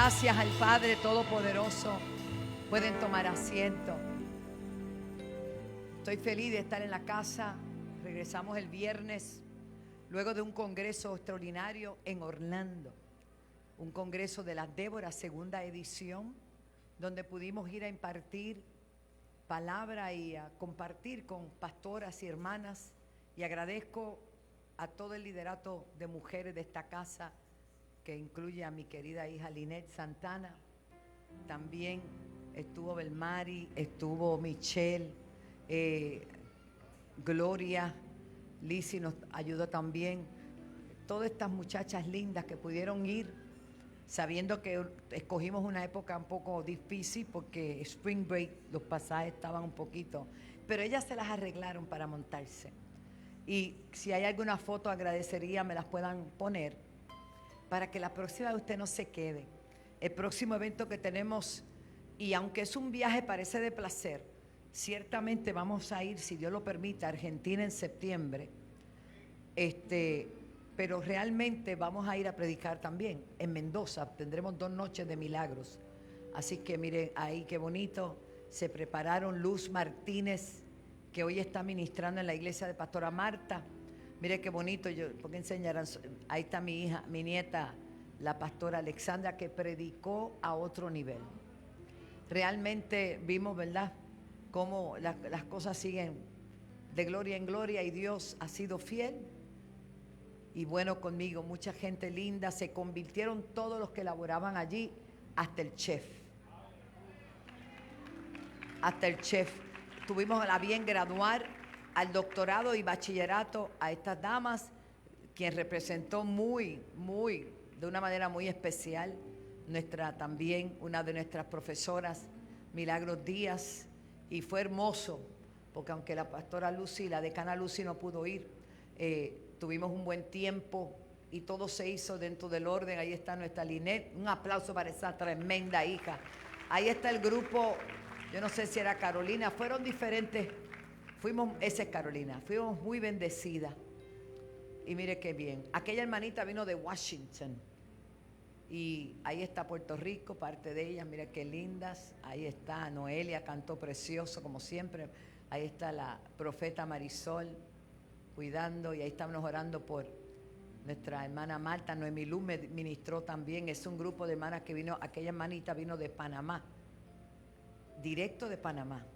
gracias al Padre Todopoderoso. Pueden tomar asiento. Estoy feliz de estar en la casa. Regresamos el viernes, luego de un congreso extraordinario en Orlando. Un congreso de las Déboras, segunda edición, donde pudimos ir a impartir palabra y a compartir con pastoras y hermanas. Y agradezco a todo el liderato de mujeres de esta casa, que incluye a mi querida hija Linet Santana. También estuvo Belmari, estuvo Michelle, Gloria, Lizzy nos ayudó también. Todas estas muchachas lindas que pudieron ir, sabiendo que escogimos una época un poco difícil porque Spring Break, los pasajes estaban un poquito, pero ellas se las arreglaron para montarse. Y si hay alguna foto, agradecería me las puedan poner para que la próxima vez usted no se quede. El próximo evento que tenemos, y aunque es un viaje parece de placer, ciertamente vamos a ir, si Dios lo permite, a Argentina en septiembre. Pero realmente vamos a ir a predicar también en Mendoza. Tendremos 2 noches de milagros. Así que miren ahí qué bonito. Se prepararon Luz Martínez, que hoy está ministrando en la iglesia de Pastora Marta. Mire qué bonito, porque enseñarán. Ahí está mi hija, mi nieta, la pastora Alexandra, que predicó a otro nivel. Realmente vimos, ¿verdad?, cómo las cosas siguen de gloria en gloria, y Dios ha sido fiel y bueno conmigo. Mucha gente linda, se convirtieron todos los que laboraban allí, hasta el chef. Hasta el chef. Tuvimos a bien graduar al doctorado y bachillerato a estas damas, quien representó de una manera muy especial, también una de nuestras profesoras, Milagros Díaz, y fue hermoso, porque aunque la pastora Lucy, la decana Lucy no pudo ir, tuvimos un buen tiempo y todo se hizo dentro del orden. Ahí está nuestra Linet, un aplauso para esa tremenda hija. Ahí está el grupo, yo no sé si era Carolina, fueron diferentes, esa es Carolina, fuimos muy bendecidas. Y mire qué bien, aquella hermanita vino de Washington, y ahí está Puerto Rico, parte de ellas, mire qué lindas. Ahí está Noelia, cantó precioso como siempre. Ahí está la profeta Marisol, cuidando, y ahí estamos orando por nuestra hermana Marta. Noemí Luz me ministró también. Es un grupo de hermanas que vino, aquella hermanita vino de Panamá, directo de Panamá.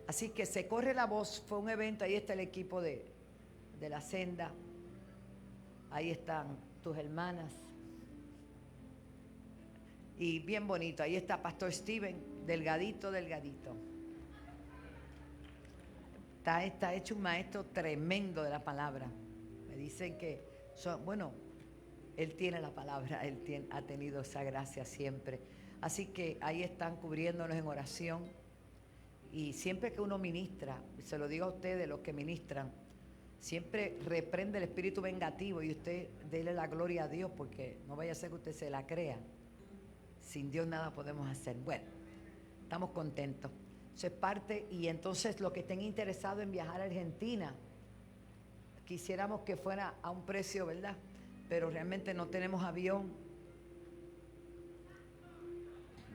Así que se corre la voz, fue un evento. Ahí está el equipo de la senda, ahí están tus hermanas, y bien bonito. Ahí está Pastor Steven, delgadito. Está hecho un maestro tremendo de la palabra. Me dicen que, él tiene la palabra, ha tenido esa gracia siempre. Así que ahí están cubriéndonos en oración. Y siempre que uno ministra, se lo digo a ustedes, los que ministran, siempre reprende el espíritu vengativo y usted dele la gloria a Dios, porque no vaya a ser que usted se la crea. Sin Dios nada podemos hacer. Bueno, estamos contentos. Eso es parte. Y entonces los que estén interesados en viajar a Argentina, quisiéramos que fuera a un precio, ¿verdad? Pero realmente no tenemos avión.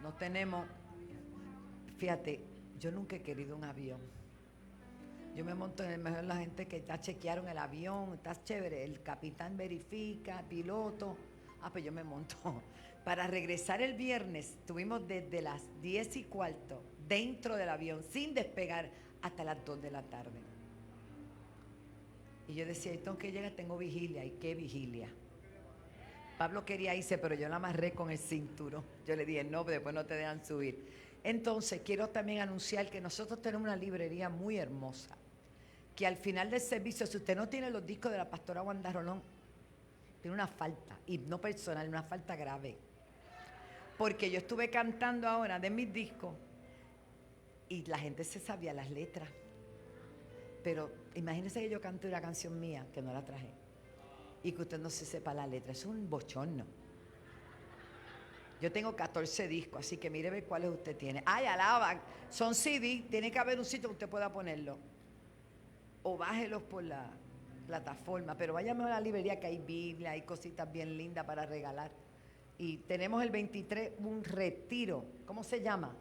No tenemos. Fíjate, yo nunca he querido un avión. Yo me monto en el mejor de la gente que ya chequearon el avión, está chévere, el capitán verifica, piloto. Pues yo me monto. Para regresar el viernes, estuvimos desde las 10:15 dentro del avión, sin despegar, hasta las 2 de la tarde. Y yo decía, tengo que llegar, tengo vigilia. ¿Y qué vigilia? Pablo quería irse, pero yo la amarré con el cinturón. Yo le dije, no, después no te dejan subir. Entonces, quiero también anunciar que nosotros tenemos una librería muy hermosa, que al final del servicio, si usted no tiene los discos de la pastora Wanda Rolón, tiene una falta, y no personal, una falta grave. Porque yo estuve cantando ahora de mis discos y la gente se sabía las letras. Pero imagínense que yo canto una canción mía, que no la traje, y que usted no se sepa la letra. Es un bochorno. Yo tengo 14 discos, así que mire cuáles usted tiene. ¡Ay, alaban! Son CD, tiene que haber un sitio que usted pueda ponerlo. O bájelos por la plataforma, pero vaya mejor a la librería, que hay Biblia, hay cositas bien lindas para regalar. Y tenemos el 23 un retiro. ¿Cómo se llama?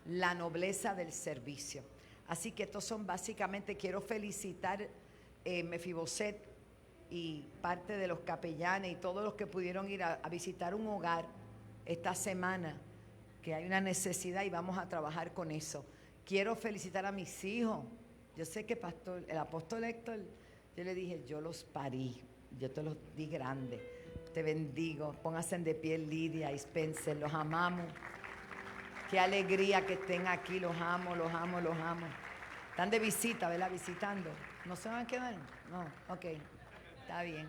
La nobleza del servicio. Así que estos son básicamente, quiero felicitar Mefiboset y parte de los capellanes y todos los que pudieron ir a visitar un hogar esta semana, que hay una necesidad y vamos a trabajar con eso. Quiero felicitar a mis hijos. Yo sé que el apóstol Héctor, yo le dije, yo los parí, yo te los di grandes. Te bendigo, pónganse de pie Lidia y Spencer, los amamos. Qué alegría que estén aquí, los amo, los amo, los amo. Están de visita, ¿verdad? Visitando. ¿No se van a quedar? No, ok, está bien.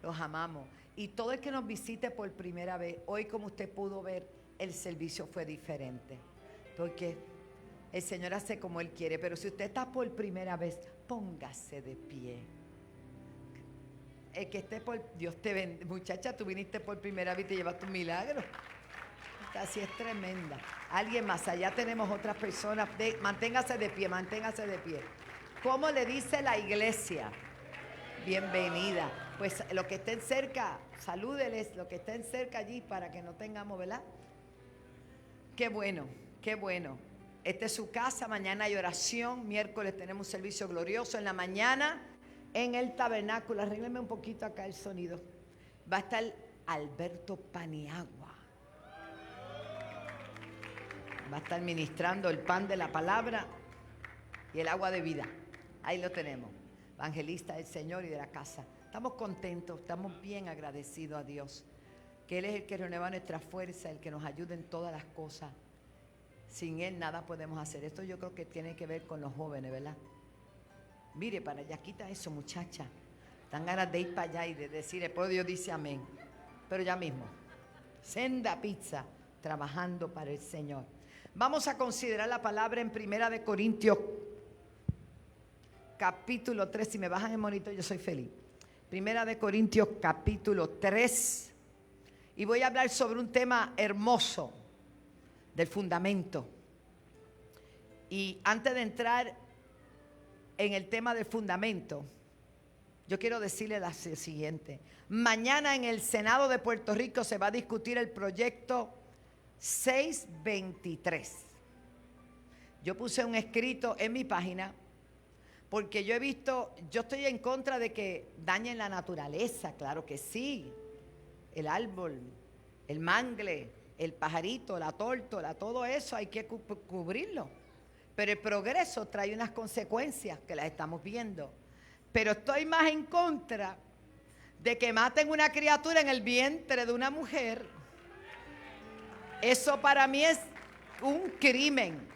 Los amamos. Y todo el que nos visite por primera vez, hoy como usted pudo ver, el servicio fue diferente. Porque el Señor hace como Él quiere, pero si usted está por primera vez, póngase de pie. El que esté por, Dios te bendiga. Muchacha, tú viniste por primera vez y te llevaste un milagro. Así es tremenda. Alguien más, allá tenemos otras personas. Manténgase de pie, manténgase de pie. ¿Cómo le dice la iglesia? Bienvenida. Pues los que estén cerca, salúdeles, los que estén cerca allí para que no tengamos, ¿verdad? Qué bueno, qué bueno. Esta es su casa, mañana hay oración, miércoles tenemos un servicio glorioso en la mañana en el tabernáculo. Arrégleme un poquito acá el sonido. Va a estar Alberto Paniagua. Va a estar ministrando el pan de la palabra y el agua de vida. Ahí lo tenemos. Evangelista del Señor y de la casa. Estamos contentos, estamos bien agradecidos a Dios. Que Él es el que renueva nuestra fuerza, el que nos ayuda en todas las cosas. Sin Él nada podemos hacer. Esto yo creo que tiene que ver con los jóvenes, ¿verdad? Mire, para allá, quita eso, muchacha. Dan ganas de ir para allá y de decir, el pueblo de Dios dice amén. Pero ya mismo, senda pizza, trabajando para el Señor. Vamos a considerar la palabra en 1 Corintios, capítulo 3. Si me bajan el monito, yo soy feliz. 1 Corintios, capítulo 3. Y voy a hablar sobre un tema hermoso del fundamento. Y antes de entrar en el tema del fundamento, yo quiero decirle lo siguiente. Mañana en el Senado de Puerto Rico se va a discutir el proyecto 623. Yo puse un escrito en mi página porque yo he visto, yo estoy en contra de que dañen la naturaleza, claro que sí. El árbol, el mangle, el pajarito, la tórtola, todo eso hay que cubrirlo. Pero el progreso trae unas consecuencias que las estamos viendo. Pero estoy más en contra de que maten una criatura en el vientre de una mujer. Eso para mí es un crimen.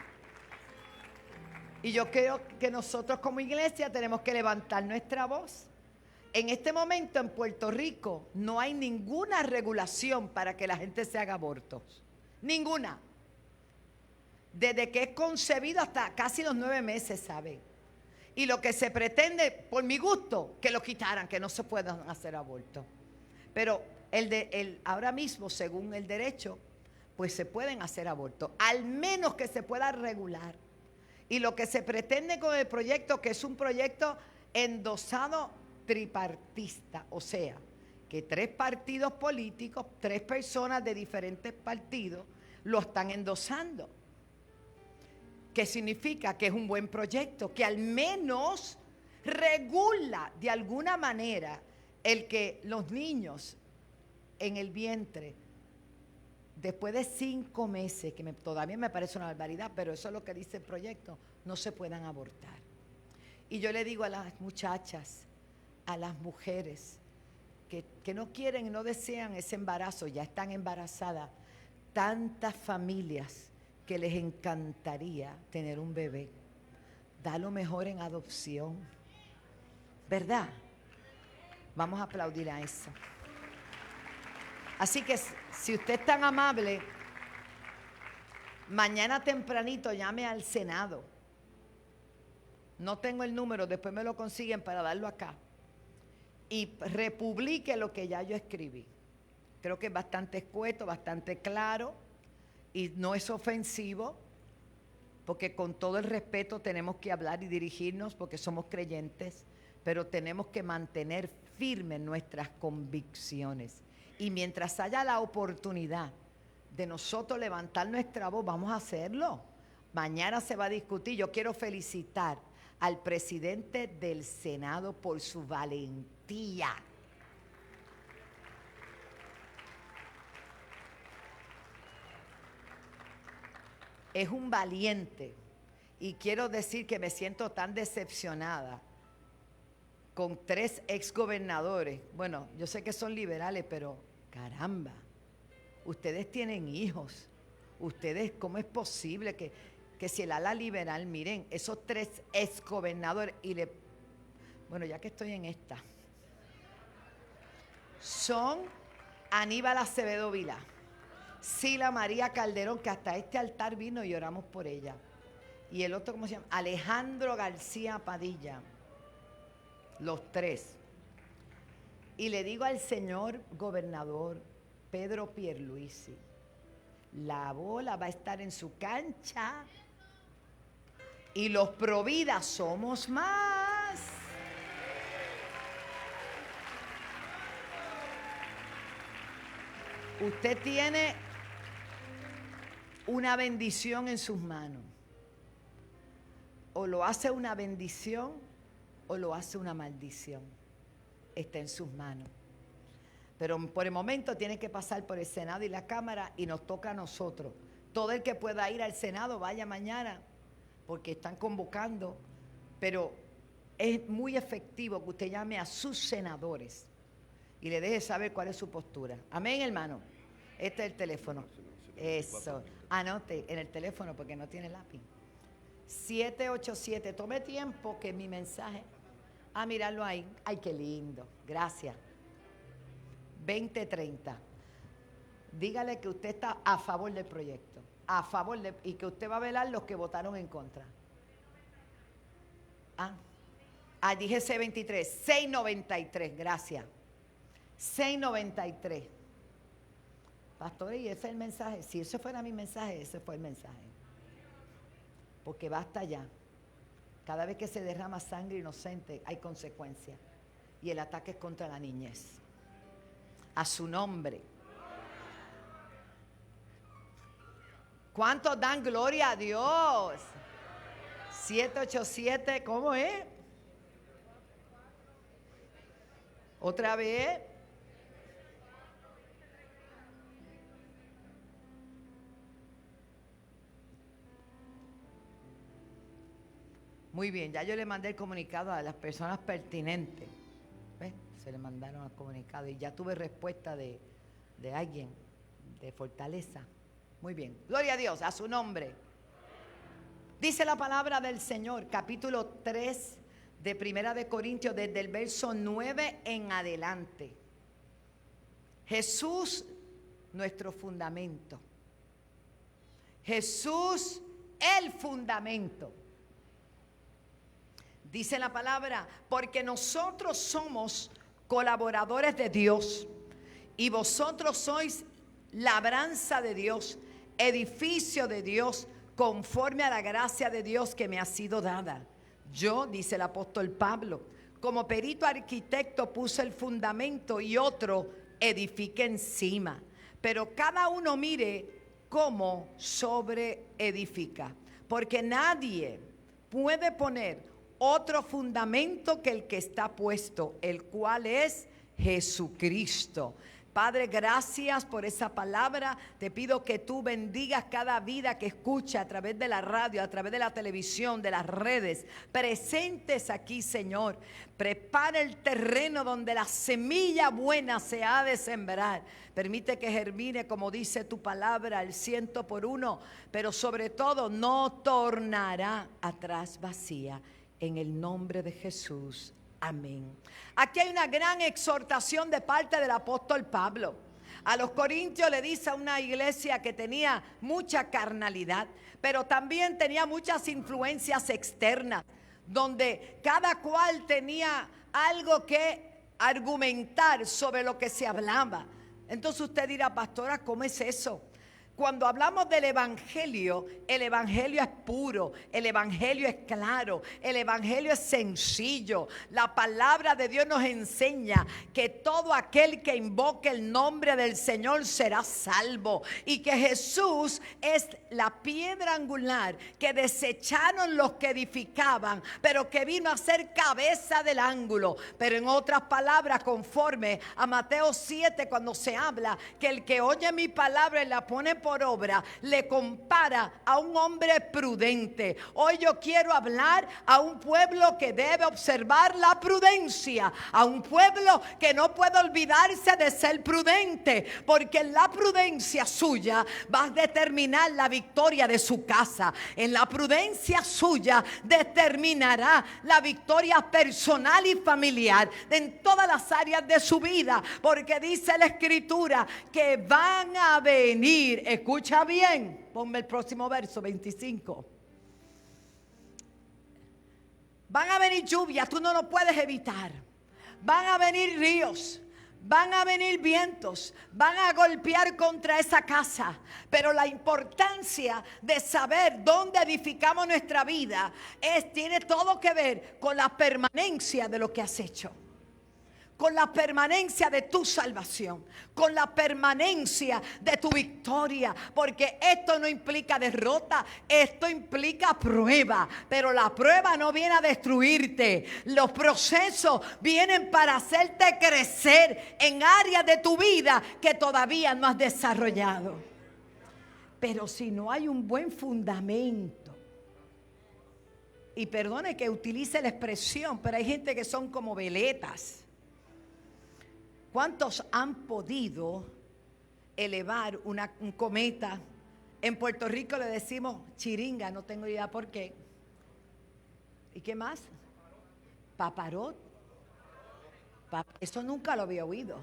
Y yo creo que nosotros como iglesia tenemos que levantar nuestra voz. En este momento en Puerto Rico no hay ninguna regulación para que la gente se haga abortos. Ninguna. Desde que es concebido hasta casi los 9 meses, ¿saben? Y lo que se pretende, por mi gusto, que lo quitaran, que no se puedan hacer abortos. Pero ahora mismo, según el derecho, pues se pueden hacer abortos, al menos que se pueda regular. Y lo que se pretende con el proyecto, que es un proyecto endosado tripartista, o sea, que 3 partidos políticos, 3 personas de diferentes partidos, lo están endosando. ¿Qué significa? Que es un buen proyecto, que al menos regula de alguna manera el que los niños en el vientre, después de 5 meses, que todavía me parece una barbaridad, pero eso es lo que dice el proyecto, no se puedan abortar. Y yo le digo a las muchachas, a las mujeres que no quieren, no desean ese embarazo, ya están embarazadas, tantas familias que les encantaría tener un bebé, da lo mejor en adopción, ¿verdad? Vamos a aplaudir a eso. Así que si usted es tan amable, mañana tempranito llame al Senado. No tengo el número, después me lo consiguen para darlo acá. Y republique lo que ya yo escribí. Creo que es bastante escueto, bastante claro y no es ofensivo, porque con todo el respeto tenemos que hablar y dirigirnos porque somos creyentes. pero tenemos que mantener firmes nuestras convicciones. Y mientras haya la oportunidad de nosotros levantar nuestra voz, vamos a hacerlo. Mañana se va a discutir. Yo quiero felicitar al presidente del Senado por su valentía. Es un valiente. Y quiero decir que me siento tan decepcionada con 3 exgobernadores. Bueno, yo sé que son liberales, pero caramba, ustedes tienen hijos. Ustedes, ¿cómo es posible que si el ala liberal, miren, esos 3 exgobernadores bueno, ya que estoy en esta, son Aníbal Acevedo Vilá, Sila María Calderón, que hasta este altar vino y oramos por ella, y el otro, ¿cómo se llama? Alejandro García Padilla, los 3. Y le digo al señor gobernador Pedro Pierluisi, la bola va a estar en su cancha y los Provida somos más. Usted tiene una bendición en sus manos. O lo hace una bendición o lo hace una maldición. Está en sus manos. Pero por el momento tiene que pasar por el Senado y la Cámara y nos toca a nosotros. Todo el que pueda ir al Senado, vaya mañana, porque están convocando. Pero es muy efectivo que usted llame a sus senadores y le deje saber cuál es su postura. Amén, hermano. Este es el teléfono. Eso. Anote en el teléfono porque no tiene lápiz. 787. Tome tiempo que mi mensaje. Míralo ahí. Ay, qué lindo. Gracias. 2030. Dígale que usted está a favor del proyecto. Y que usted va a velar los que votaron en contra. Dije C23. 693. Gracias. 693. Pastor, ¿y ese es el mensaje? Si ese fuera mi mensaje, ese fue el mensaje. Porque basta ya. Cada vez que se derrama sangre inocente hay consecuencias. Y el ataque es contra la niñez. A su nombre. ¿Cuántos dan gloria a Dios? 787, ¿cómo es? Otra vez. Muy bien, ya yo le mandé el comunicado a las personas pertinentes. ¿Ves? Se le mandaron el comunicado y ya tuve respuesta de alguien, de Fortaleza. Muy bien, gloria a Dios, a su nombre. Dice la palabra del Señor, capítulo 3 de Primera de Corintios, desde el verso 9 en adelante. Jesús, nuestro fundamento. Jesús, el fundamento. Dice la palabra, porque nosotros somos colaboradores de Dios y vosotros sois labranza de Dios, edificio de Dios, conforme a la gracia de Dios que me ha sido dada. Yo, dice el apóstol Pablo, como perito arquitecto puse el fundamento y otro edifica encima. Pero cada uno mire cómo sobre edifica, porque nadie puede poner otro fundamento que el que está puesto, el cual es Jesucristo. Padre, gracias por esa palabra. Te pido que tú bendigas cada vida que escucha a través de la radio, a través de la televisión, de las redes, presentes aquí, Señor. Prepara el terreno donde la semilla buena se ha de sembrar. Permite que germine, como dice tu palabra, al 100 por 1, pero sobre todo no tornará atrás vacía. En el nombre de Jesús. Amén. Aquí hay una gran exhortación de parte del apóstol Pablo. A los corintios le dice a una iglesia que tenía mucha carnalidad, pero también tenía muchas influencias externas, donde cada cual tenía algo que argumentar sobre lo que se hablaba. Entonces usted dirá, pastora, ¿cómo es eso? Cuando hablamos del evangelio es puro, el evangelio es claro, el evangelio es sencillo. La palabra de Dios nos enseña que todo aquel que invoque el nombre del Señor será salvo, y que Jesús es la piedra angular que desecharon los que edificaban, pero que vino a ser cabeza del ángulo. Pero en otras palabras, conforme a Mateo 7, cuando se habla que el que oye mi palabra y la pone por obra, le compara a un hombre prudente. Hoy yo quiero hablar a un pueblo que debe observar la prudencia, a un pueblo que no puede olvidarse de ser prudente, porque en la prudencia suya va a determinar la victoria de su casa. En la prudencia suya determinará la victoria personal y familiar en todas las áreas de su vida, porque dice la Escritura que van a venir, escucha bien, ponme el próximo verso 25. Van a venir lluvias, tú no lo puedes evitar. Van a venir ríos, van a venir vientos, van a golpear contra esa casa. Pero la importancia de saber dónde edificamos nuestra vida tiene todo que ver con la permanencia de lo que has hecho, con la permanencia de tu salvación, con la permanencia de tu victoria, porque esto no implica derrota, esto implica prueba, pero la prueba no viene a destruirte. Los procesos vienen para hacerte crecer en áreas de tu vida que todavía no has desarrollado. Pero si no hay un buen fundamento, y perdone que utilice la expresión, pero hay gente que son como veletas. ¿Cuántos han podido elevar un cometa? En Puerto Rico le decimos chiringa, no tengo idea por qué. ¿Y qué más? Paparot. Eso nunca lo había oído.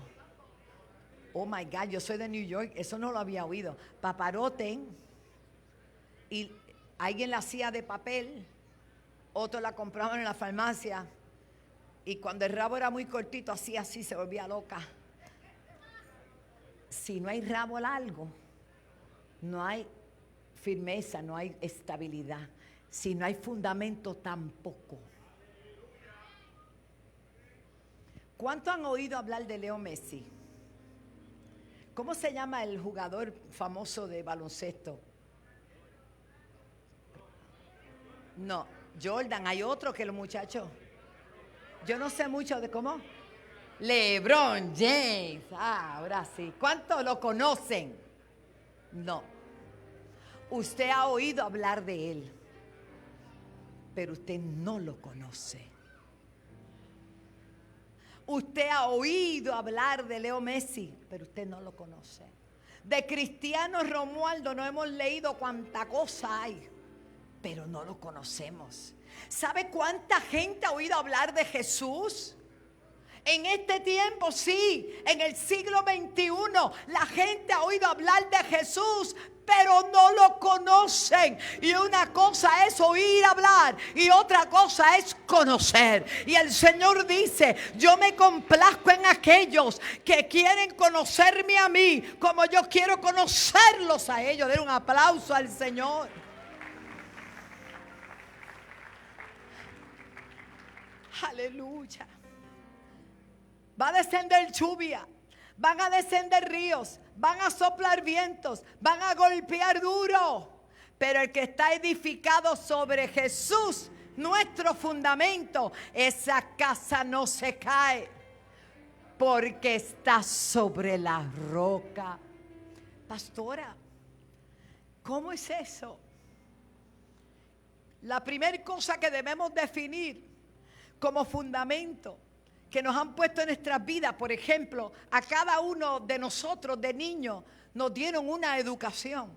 Oh my God, yo soy de New York, eso no lo había oído. Paparoten. Y alguien la hacía de papel, otros la compraban en la farmacia. Y cuando el rabo era muy cortito, así, se volvía loca. Si no hay rabo largo, no hay firmeza, no hay estabilidad. Si no hay fundamento, tampoco. ¿Cuánto han oído hablar de Leo Messi? ¿Cómo se llama el jugador famoso de baloncesto? No, Jordan. Hay otro que los muchachos... Yo no sé mucho de cómo. LeBron James. Ahora sí. ¿Cuántos lo conocen? No. Usted ha oído hablar de él, pero usted no lo conoce. Usted ha oído hablar de Leo Messi, pero usted no lo conoce. De Cristiano Romualdo no hemos leído cuánta cosa hay, pero no lo conocemos. ¿Sabe cuánta gente ha oído hablar de Jesús? En este tiempo, sí, en el siglo XXI, la gente ha oído hablar de Jesús, pero no lo conocen. Y una cosa es oír hablar y otra cosa es conocer. Y el Señor dice: yo me complazco en aquellos que quieren conocerme a mí como yo quiero conocerlos a ellos. Den un aplauso al Señor. Aleluya. Va a descender lluvia, van a descender ríos, van a soplar vientos, van a golpear duro. Pero el que está edificado sobre Jesús, nuestro fundamento, esa casa no se cae, porque está sobre la roca. Pastora, ¿cómo es eso? La primera cosa que debemos definir como fundamento que nos han puesto en nuestras vidas, por ejemplo, a cada uno de nosotros de niños nos dieron una educación,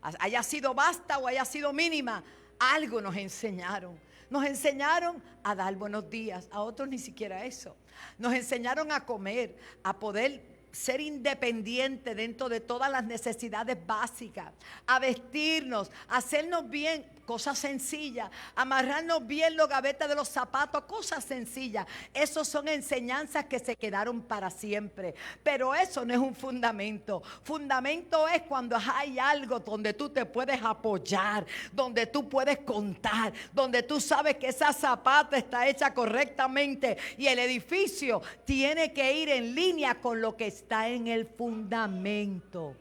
haya sido vasta o haya sido mínima, algo nos enseñaron. Nos enseñaron a dar buenos días, a otros ni siquiera eso. Nos enseñaron a comer, a poder ser independiente dentro de todas las necesidades básicas, a vestirnos, a hacernos bien, cosas sencillas, amarrarnos bien los gavetas de los zapatos, cosas sencillas. Esas son enseñanzas que se quedaron para siempre, pero eso no es un fundamento. Fundamento es cuando hay algo donde tú te puedes apoyar, donde tú puedes contar, donde tú sabes que esa zapata está hecha correctamente y el edificio tiene que ir en línea con lo que está en el fundamento.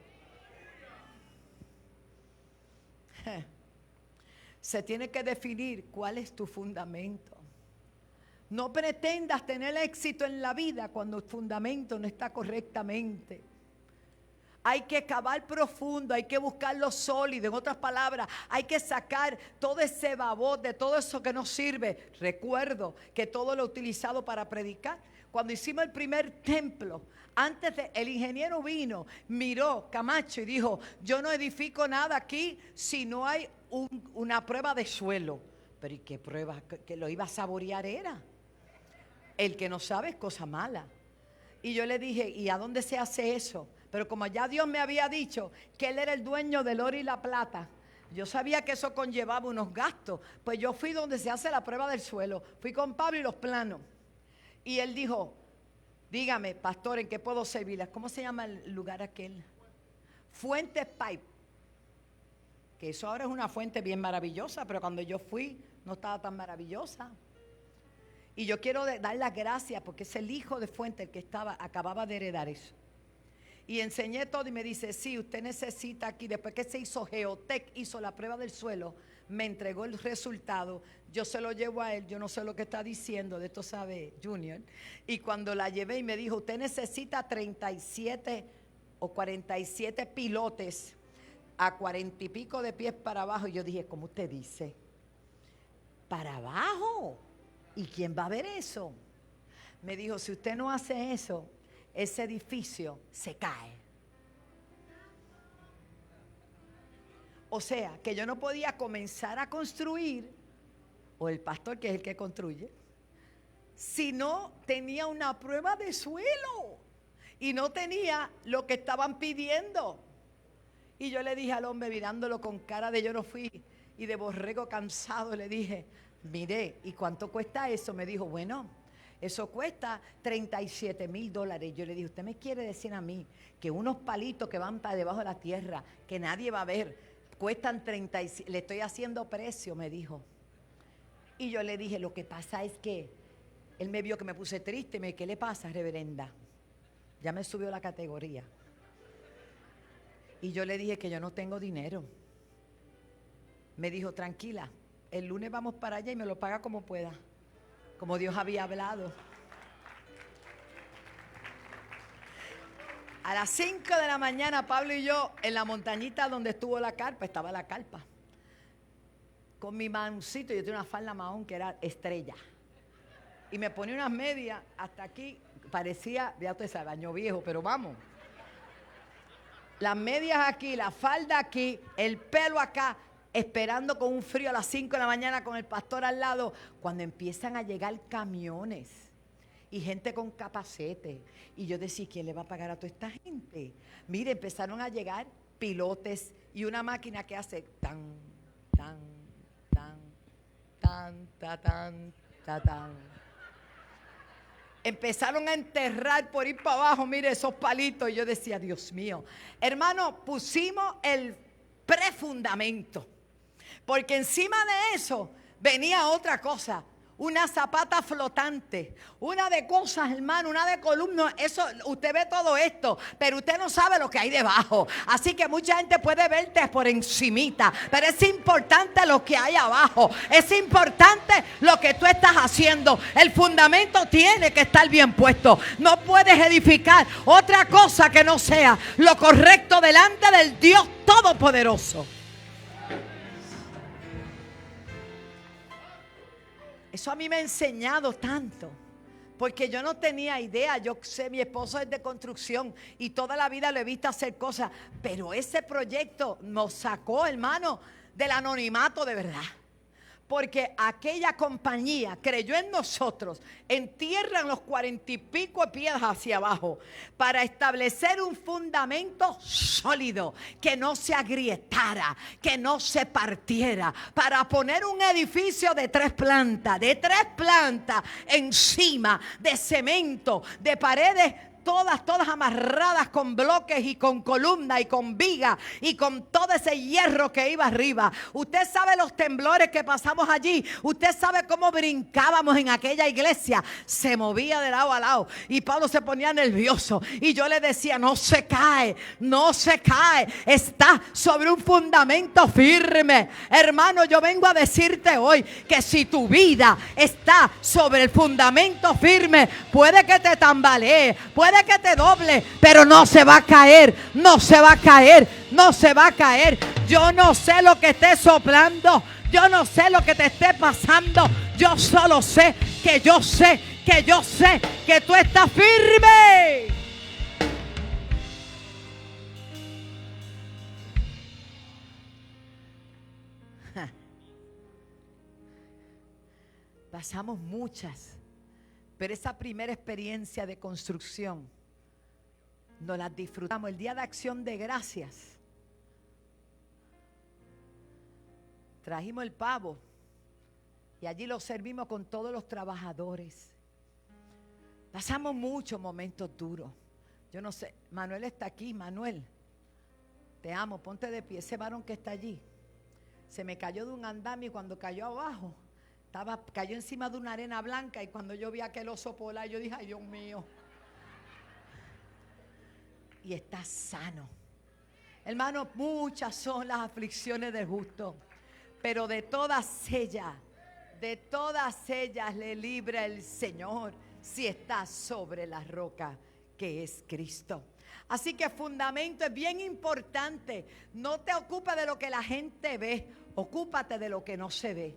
Se tiene que definir cuál es tu fundamento. No pretendas tener éxito en la vida cuando el fundamento no está correctamente. Hay que cavar profundo, hay que buscar lo sólido. En otras palabras, hay que sacar todo ese babote, todo eso que no sirve. Recuerdo que todo lo he utilizado para predicar. Cuando hicimos el primer templo, el ingeniero vino, miró Camacho y dijo: yo no edifico nada aquí si no hay una prueba de suelo. Pero ¿y qué prueba? Que lo iba a saborear era. El que no sabe es cosa mala. Y yo le dije: ¿y a dónde se hace eso? Pero como ya Dios me había dicho que Él era el dueño del oro y la plata, yo sabía que eso conllevaba unos gastos. Pues yo fui donde se hace la prueba del suelo. Fui con Pablo y los planos. Y él dijo: dígame, pastor, ¿en qué puedo servirle? ¿Cómo se llama el lugar aquel? Fuente Pipe. Que eso ahora es una fuente bien maravillosa, pero cuando yo fui no estaba tan maravillosa. Y yo quiero dar las gracias porque es el hijo de Fuente el que acababa de heredar eso. Y enseñé todo y me dice: sí, usted necesita aquí. Después que se hizo Geotec, hizo la prueba del suelo, me entregó el resultado. Yo se lo llevo a él, yo no sé lo que está diciendo, de esto sabe Junior. Y cuando la llevé y me dijo: usted necesita 37 o 47 pilotes a 40 y pico de pies para abajo. Y yo dije: ¿cómo usted dice? ¿Para abajo? ¿Y quién va a ver eso? Me dijo: si usted no hace eso, ese edificio se cae. O sea, que yo no podía comenzar a construir, o el pastor, que es el que construye, si no tenía una prueba de suelo y no tenía lo que estaban pidiendo. Y yo le dije al hombre, mirándolo con cara de yo no fui, y de borrego cansado, le dije: mire, ¿y cuánto cuesta eso? Me dijo: bueno, eso cuesta $37,000. Yo le dije: ¿usted me quiere decir a mí que unos palitos que van para debajo de la tierra, que nadie va a ver, cuestan 37? Le estoy haciendo precio, me dijo. Y yo le dije: lo que pasa es que él me vio que me puse triste. Me dijo: ¿qué le pasa, reverenda? Ya me subió la categoría. Y yo le dije que yo no tengo dinero. Me dijo: tranquila, el lunes vamos para allá y me lo paga como pueda, como Dios había hablado. A las 5 de la mañana, Pablo y yo, en la montañita donde estuvo la carpa, estaba la carpa, con mi maoncito. Yo tenía una falda mahón que era estrella, y me ponía unas medias hasta aquí, parecía, ya usted sabe, año viejo, pero vamos. Las medias aquí, la falda aquí, el pelo acá, esperando con un frío a las 5 de la mañana con el pastor al lado, cuando empiezan a llegar camiones y gente con capacete. Y yo decía: ¿quién le va a pagar a toda esta gente? Mire, empezaron a llegar pilotes y una máquina que hace tan, tan, tan, tan, tan, tan, tan, tan. Empezaron a enterrar por ir para abajo, mire esos palitos. Y yo decía: Dios mío. Hermano, pusimos el prefundamento, porque encima de eso venía otra cosa. Una zapata flotante, una de cosas, hermano, una de columnas. Eso, usted ve todo esto, pero usted no sabe lo que hay debajo. Así que mucha gente puede verte por encimita, pero es importante lo que hay abajo. Es importante lo que tú estás haciendo. El fundamento tiene que estar bien puesto. No puedes edificar otra cosa que no sea lo correcto delante del Dios Todopoderoso. Eso a mí me ha enseñado tanto, porque yo no tenía idea. Yo sé, mi esposo es de construcción y toda la vida lo he visto hacer cosas, pero ese proyecto nos sacó, hermano, del anonimato de verdad. porque aquella compañía creyó en nosotros, entierran los 40 y pico de pies hacia abajo para establecer un fundamento sólido, que no se agrietara, que no se partiera, para poner un edificio de 3 plantas, encima de cemento, de paredes todas amarradas con bloques y con columnas y con vigas y con todo ese hierro que iba arriba. Usted sabe los temblores que pasamos allí. Usted sabe cómo brincábamos en aquella iglesia. Se movía de lado a lado y Pablo se ponía nervioso y yo le decía: no se cae, no se cae, está sobre un fundamento firme. Hermano, yo vengo a decirte hoy que si tu vida está sobre el fundamento firme, puede que te tambalee, puede que te doble, pero no se va a caer, no se va a caer, no se va a caer. Yo no sé lo que esté soplando, yo no sé lo que te esté pasando, yo solo sé que yo sé que tú estás firme. Pasamos muchas, pero esa primera experiencia de construcción nos la disfrutamos. El día de Acción de Gracias trajimos el pavo y allí lo servimos con todos los trabajadores. Pasamos muchos momentos duros. Yo no sé, Manuel está aquí. Manuel, te amo, ponte de pie. Ese varón que está allí se me cayó de un andamio y cuando cayó abajo cayó encima de una arena blanca, y cuando yo vi aquel oso polar, yo dije: ay, Dios mío. Y está sano. Hermano, muchas son las aflicciones del justo, pero de todas ellas le libra el Señor, si está sobre la roca que es Cristo. Así que fundamento es bien importante. No te ocupes de lo que la gente ve, ocúpate de lo que no se ve.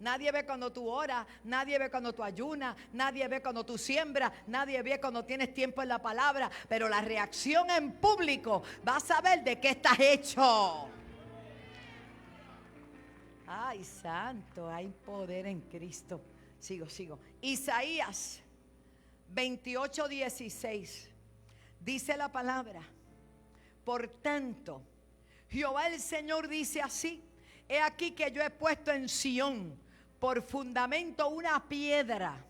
Nadie ve cuando tú oras, nadie ve cuando tú ayunas, nadie ve cuando tú siembras, nadie ve cuando tienes tiempo en la palabra, pero la reacción en público vas a ver de qué estás hecho. Ay, santo, hay poder en Cristo. Sigo. Isaías 28:16 dice la palabra: por tanto, Jehová el Señor dice así: he aquí que yo he puesto en Sión por fundamento una piedra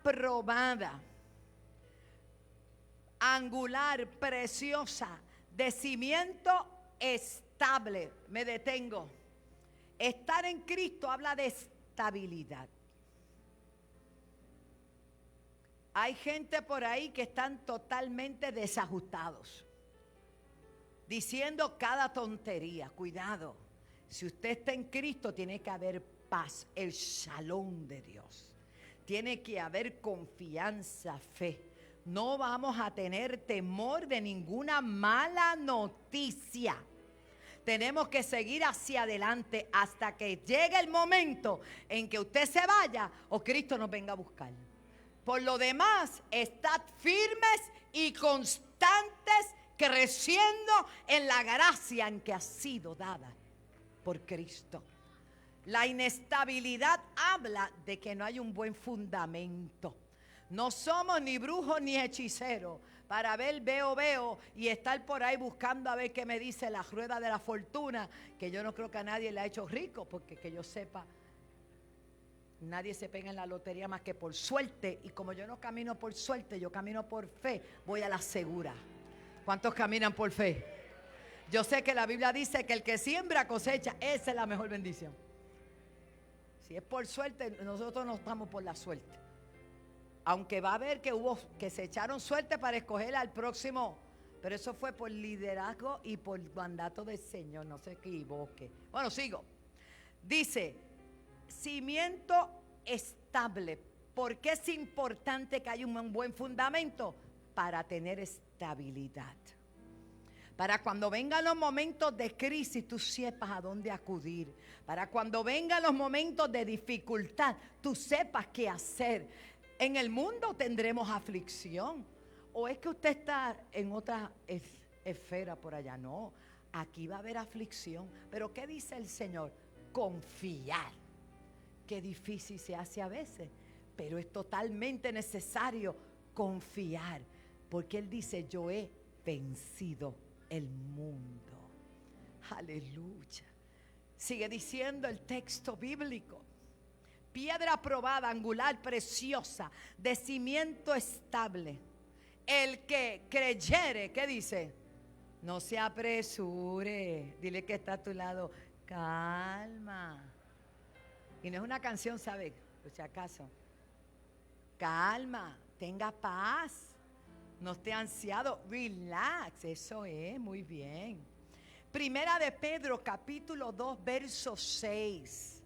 probada, angular, preciosa, de cimiento estable. Me detengo. Estar en Cristo habla de estabilidad. Hay gente por ahí que están totalmente desajustados, diciendo cada tontería. Cuidado, si usted está en Cristo tiene que haber paz, el shalom de Dios. Tiene que haber confianza, fe. No vamos a tener temor de ninguna mala noticia. Tenemos que seguir hacia adelante hasta que llegue el momento en que usted se vaya o Cristo nos venga a buscar. Por lo demás, estad firmes y constantes, creciendo en la gracia en que ha sido dada por Cristo. La inestabilidad habla de que no hay un buen fundamento. No somos ni brujos ni hechiceros para ver veo y estar por ahí buscando a ver qué me dice la rueda de la fortuna, que yo no creo que a nadie le ha hecho rico, porque que yo sepa, nadie se pega en la lotería más que por suerte. Y como yo no camino por suerte, yo camino por fe, voy a la segura. ¿Cuántos caminan por fe? Yo sé que la Biblia dice que el que siembra cosecha. Esa es la mejor bendición. Si es por suerte, nosotros no estamos por la suerte. Aunque va a haber que se echaron suerte para escoger al próximo, pero eso fue por liderazgo y por mandato del Señor, no se equivoque. Bueno, sigo. Dice, cimiento estable. ¿Por qué es importante que haya un buen fundamento? Para tener estabilidad. Para cuando vengan los momentos de crisis, tú sepas a dónde acudir. Para cuando vengan los momentos de dificultad, tú sepas qué hacer. En el mundo tendremos aflicción. ¿O es que usted está en otra esfera por allá? No. aquí va a haber aflicción. Pero ¿qué dice el Señor? Confiar. Qué difícil se hace a veces, pero es totalmente necesario confiar, porque Él dice, yo he vencido el mundo. Aleluya. Sigue diciendo el texto bíblico: piedra probada, angular, preciosa, de cimiento estable. El que creyere, ¿qué dice? No se apresure. Dile que está a tu lado, calma. Y no es una canción, ¿sabe? Por si acaso. Calma, tenga paz. No esté ansiado, relax. Eso es, muy bien. Primera de Pedro, capítulo 2, verso 6.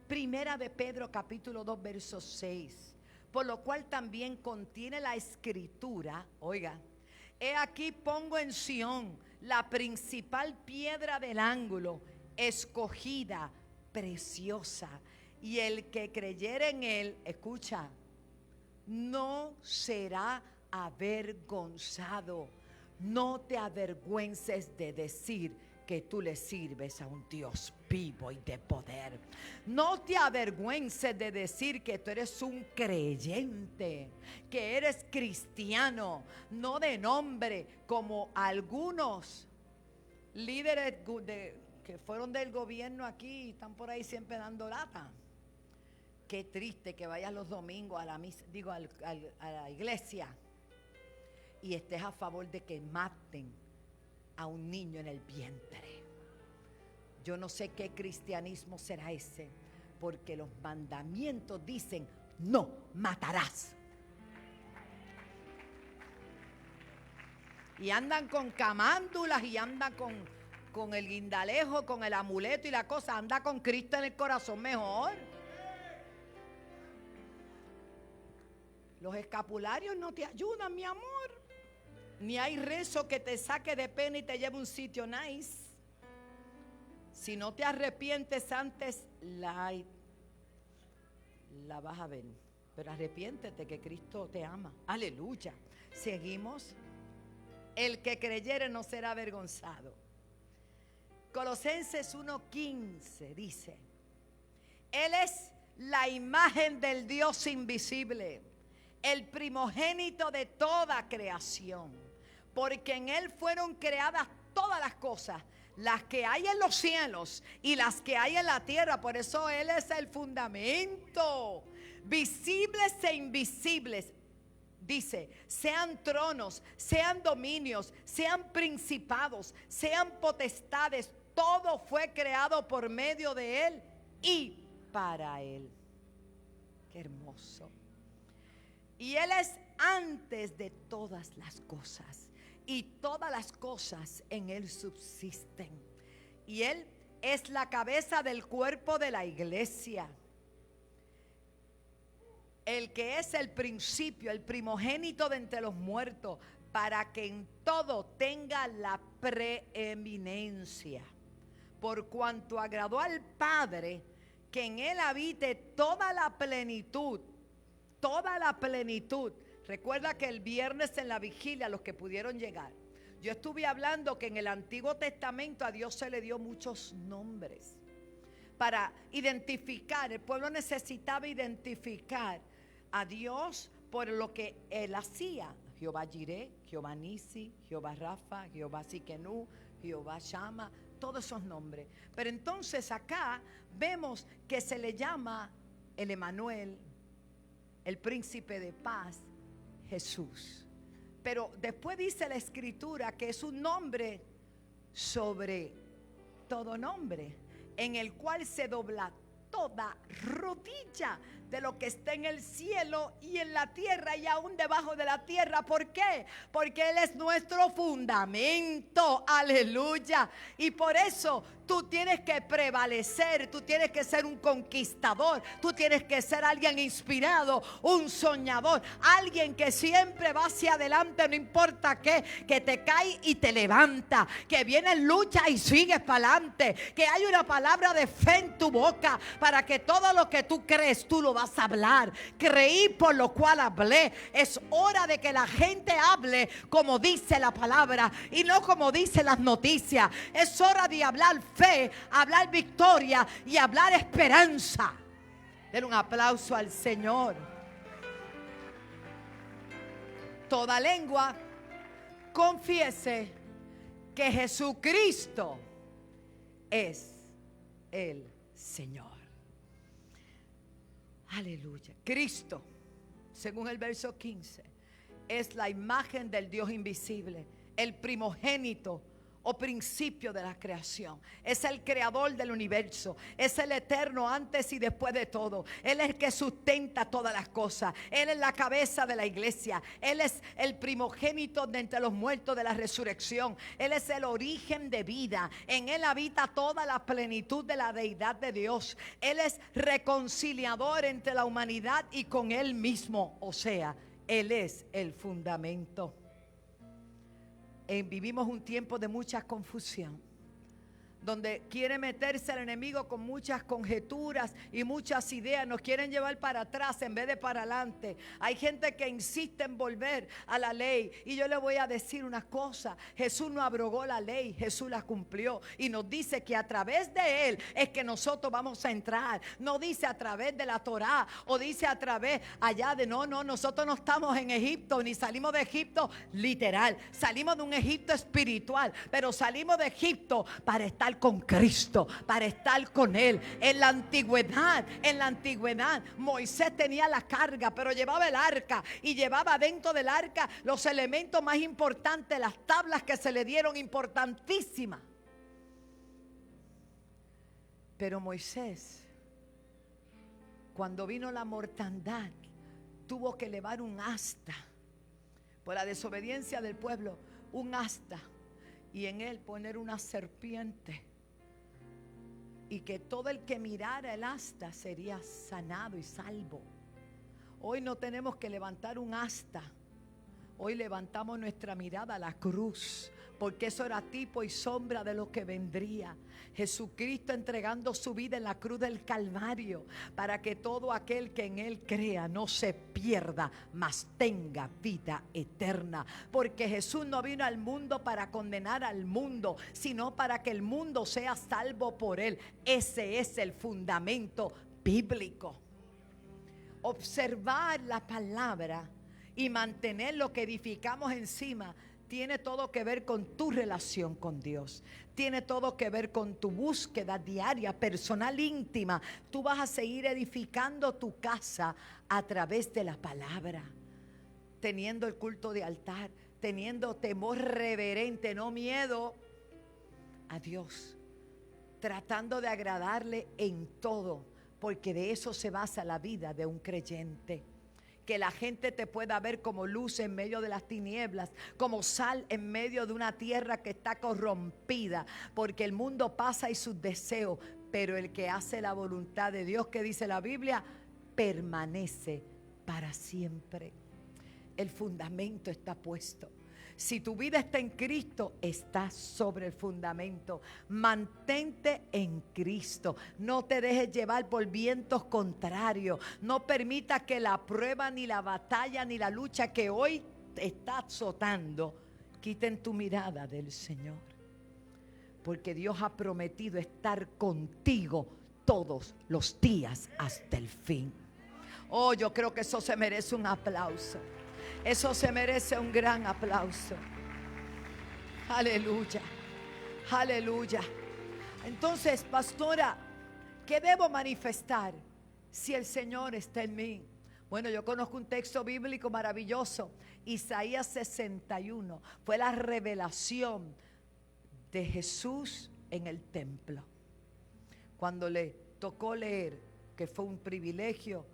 Primera de Pedro, capítulo 2, verso 6. Por lo cual también contiene la escritura, oiga, he aquí pongo en Sión la principal piedra del ángulo, escogida, preciosa, y el que creyere en él, escucha, no será avergonzado. No te avergüences de decir que tú le sirves a un Dios vivo y de poder. No te avergüences de decir que tú eres un creyente, que eres cristiano, no de nombre, como algunos líderes que fueron del gobierno aquí y están por ahí siempre dando lata. Qué triste que vayas los domingos a la misa, a la iglesia, y estés a favor de que maten a un niño en el vientre. Yo no sé qué cristianismo será ese, porque los mandamientos dicen: no matarás. Y andan con camándulas y andan con el guindalejo, con el amuleto y la cosa. Anda con Cristo en el corazón mejor. Los escapularios no te ayudan, mi amor. Ni hay rezo que te saque de pena y te lleve a un sitio nice. Si no te arrepientes antes, la vas a ver. Pero arrepiéntete, que Cristo te ama. Aleluya. Seguimos. El que creyere no será avergonzado. Colosenses 1:15 dice: Él es la imagen del Dios invisible, el primogénito de toda creación, porque en Él fueron creadas todas las cosas, las que hay en los cielos y las que hay en la tierra. Por eso Él es el fundamento, visibles e invisibles. Dice, sean tronos, sean dominios, sean principados, sean potestades, todo fue creado por medio de Él y para Él. Qué hermoso. Y Él es antes de todas las cosas, y todas las cosas en Él subsisten. Y Él es la cabeza del cuerpo de la iglesia, el que es el principio, el primogénito de entre los muertos, para que en todo tenga la preeminencia. Por cuanto agradó al Padre que en Él habite toda la plenitud. Toda la plenitud. Recuerda que el viernes en la vigilia, los que pudieron llegar, yo estuve hablando que en el Antiguo Testamento a Dios se le dio muchos nombres para identificar. El pueblo necesitaba identificar a Dios por lo que Él hacía. Jehová Jireh, Jehová Nisi, Jehová Rafa, Jehová Siquenú, Jehová Shama, todos esos nombres. Pero entonces acá vemos que se le llama el Emanuel, el príncipe de paz, Jesús. Pero después dice la escritura que es un nombre sobre todo nombre, en el cual se dobla toda rodilla de lo que está en el cielo y en la tierra y aún debajo de la tierra. ¿Por qué? Porque Él es nuestro fundamento. Aleluya. Y por eso tú tienes que prevalecer, tú tienes que ser un conquistador, tú tienes que ser alguien inspirado, un soñador, alguien que siempre va hacia adelante, no importa qué, que te cae y te levanta, que viene en lucha y sigues para adelante, que hay una palabra de fe en tu boca para que todo lo que tú crees, tú lo vas vas a hablar. Creí por lo cual hablé. Es hora de que la gente hable como dice la palabra y no como dicen las noticias. Es hora de hablar fe, hablar victoria y hablar esperanza. Den un aplauso al Señor. Toda lengua confiese que Jesucristo es el Señor. Aleluya. Cristo, según el verso 15, es la imagen del Dios invisible, el primogénito o principio de la creación. Es el creador del universo. Es el eterno antes y después de todo. Él es el que sustenta todas las cosas. Él es la cabeza de la iglesia. Él es el primogénito de entre los muertos de la resurrección. Él es el origen de vida. En Él habita toda la plenitud de la deidad de Dios. Él es reconciliador entre la humanidad y con Él mismo. O sea, Él es el fundamento. Vivimos un tiempo de mucha confusión, donde quiere meterse el enemigo con muchas conjeturas y muchas ideas. Nos quieren llevar para atrás en vez de para adelante. Hay gente que insiste en volver a la ley. Y yo le voy a decir una cosa: Jesús no abrogó la ley, Jesús la cumplió. Y nos dice que a través de Él es que nosotros vamos a entrar. No dice a través de la Torá o dice a través allá de no, nosotros no estamos en Egipto, ni salimos de Egipto literal. Salimos de un Egipto espiritual, pero salimos de Egipto para estar con Cristo, para estar con Él. En la antigüedad Moisés tenía la carga, pero llevaba el arca y llevaba dentro del arca los elementos más importantes, las tablas que se le dieron, importantísimas. Pero Moisés, cuando vino la mortandad, tuvo que elevar un asta por la desobediencia del pueblo, un asta, y en él poner una serpiente, y que todo el que mirara el asta sería sanado y salvo. Hoy no tenemos que levantar un asta. Hoy levantamos nuestra mirada a la cruz, porque eso era tipo y sombra de lo que vendría. Jesucristo entregando su vida en la cruz del Calvario, para que todo aquel que en Él crea no se pierda, mas tenga vida eterna. Porque Jesús no vino al mundo para condenar al mundo, sino para que el mundo sea salvo por Él. Ese es el fundamento bíblico. Observar la palabra y mantener lo que edificamos encima tiene todo que ver con tu relación con Dios. Tiene todo que ver con tu búsqueda diaria, personal, íntima. Tú vas a seguir edificando tu casa a través de la palabra, teniendo el culto de altar, teniendo temor reverente, no miedo a Dios, tratando de agradarle en todo, porque de eso se basa la vida de un creyente. Que la gente te pueda ver como luz en medio de las tinieblas, como sal en medio de una tierra que está corrompida, porque el mundo pasa y sus deseos, pero el que hace la voluntad de Dios, que dice la Biblia, permanece para siempre. El fundamento está puesto. Si tu vida está en Cristo, estás sobre el fundamento. Mantente en Cristo. No te dejes llevar por vientos contrarios. No permita que la prueba, ni la batalla, ni la lucha que hoy te está azotando quiten tu mirada del Señor. Porque Dios ha prometido estar contigo todos los días hasta el fin. Oh, yo creo que eso se merece un aplauso. Eso se merece un gran aplauso. Aleluya, aleluya. Entonces, pastora, ¿qué debo manifestar si el Señor está en mí? Bueno, yo conozco un texto bíblico maravilloso, Isaías 61. Fue la revelación de Jesús en el templo. Cuando le tocó leer, que fue un privilegio,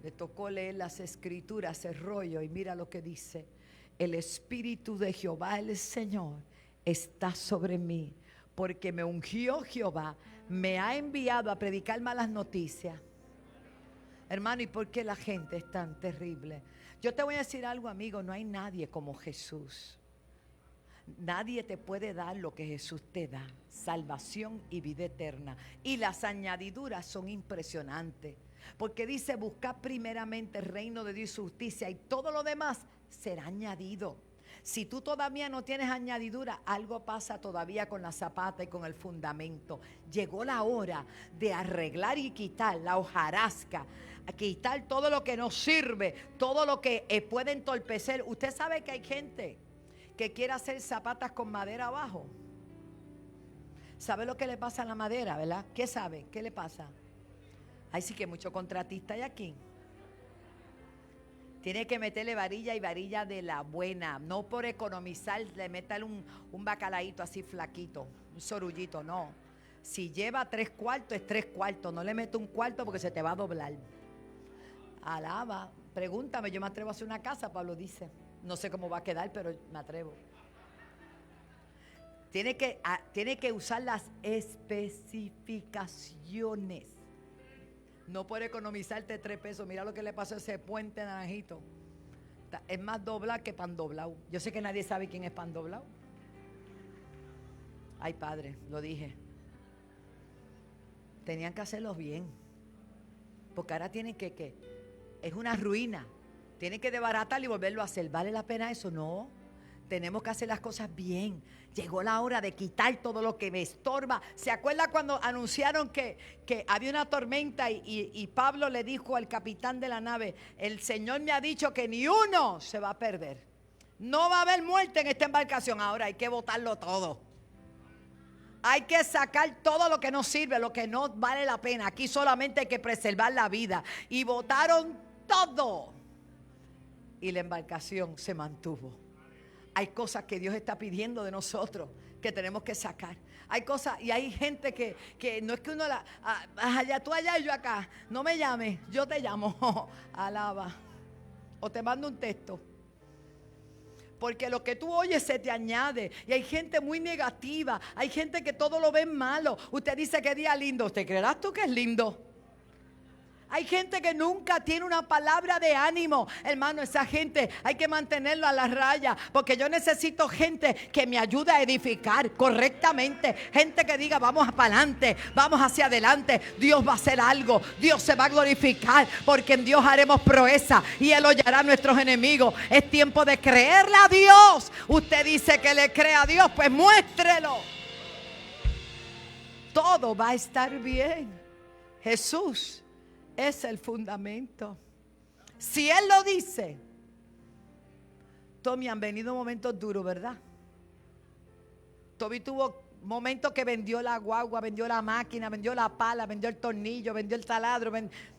le tocó leer las escrituras, el rollo, y mira lo que dice: el Espíritu de Jehová el Señor está sobre mí, porque me ungió Jehová, me ha enviado a predicar malas noticias. Hermano, ¿y por qué la gente es tan terrible? Yo te voy a decir algo, amigo, no hay nadie como Jesús. Nadie te puede dar lo que Jesús te da, salvación y vida eterna. Y las añadiduras son impresionantes, porque dice: buscad primeramente el reino de Dios y su justicia, y todo lo demás será añadido. Si tú todavía no tienes añadidura, algo pasa todavía con la zapata y con el fundamento. Llegó la hora de arreglar y quitar la hojarasca, quitar todo lo que no sirve, todo lo que puede entorpecer. Usted sabe que hay gente que quiere hacer zapatas con madera abajo. ¿Sabe lo que le pasa a la madera, verdad? ¿Qué sabe? ¿Qué le pasa? Ay, sí que mucho contratista hay aquí. Tiene que meterle varilla y varilla de la buena. No por economizar, le metan un bacalaíto así flaquito, un sorullito, no. Si lleva 3/4 es 3/4. No le mete 1/4 porque se te va a doblar. Alaba. Pregúntame, yo me atrevo a hacer una casa, Pablo dice. No sé cómo va a quedar, pero me atrevo. Tiene que usar las especificaciones. No por economizarte 3 pesos. Mira lo que le pasó a ese puente naranjito. Es más doblado que pan doblado. Yo sé que nadie sabe quién es pan doblado. Ay, padre, lo dije. Tenían que hacerlo bien. Porque ahora tienen que es una ruina. Tienen que desbaratarlo y volverlo a hacer. ¿Vale la pena eso? No. Tenemos que hacer las cosas bien. Llegó la hora de quitar todo lo que me estorba. ¿Se acuerda cuando anunciaron que había una tormenta y Pablo le dijo al capitán de la nave: el Señor me ha dicho que ni uno se va a perder. No va a haber muerte en esta embarcación. Ahora hay que botarlo todo. Hay que sacar todo lo que no sirve, lo que no vale la pena. Aquí solamente hay que preservar la vida. Y botaron todo. Y la embarcación se mantuvo. Hay cosas que Dios está pidiendo de nosotros que tenemos que sacar. Hay cosas y hay gente que no es que uno allá tú allá y yo acá. No me llames, yo te llamo. Alaba. O te mando un texto. Porque lo que tú oyes se te añade. Y hay gente muy negativa. Hay gente que todo lo ve malo. Usted dice que día lindo. ¿Usted creerás tú que es lindo? Hay gente que nunca tiene una palabra de ánimo. Hermano, esa gente hay que mantenerlo a la raya. Porque yo necesito gente que me ayude a edificar correctamente. Gente que diga: vamos para adelante, vamos hacia adelante. Dios va a hacer algo. Dios se va a glorificar. Porque en Dios haremos proeza y Él hollará a nuestros enemigos. Es tiempo de creerle a Dios. Usted dice que le cree a Dios, pues muéstrelo. Todo va a estar bien. Jesús es el fundamento. Si Él lo dice. Tommy, han venido momentos duros, ¿verdad? Tommy tuvo momentos que vendió la guagua, vendió la máquina, vendió la pala, vendió el tornillo, vendió el taladro,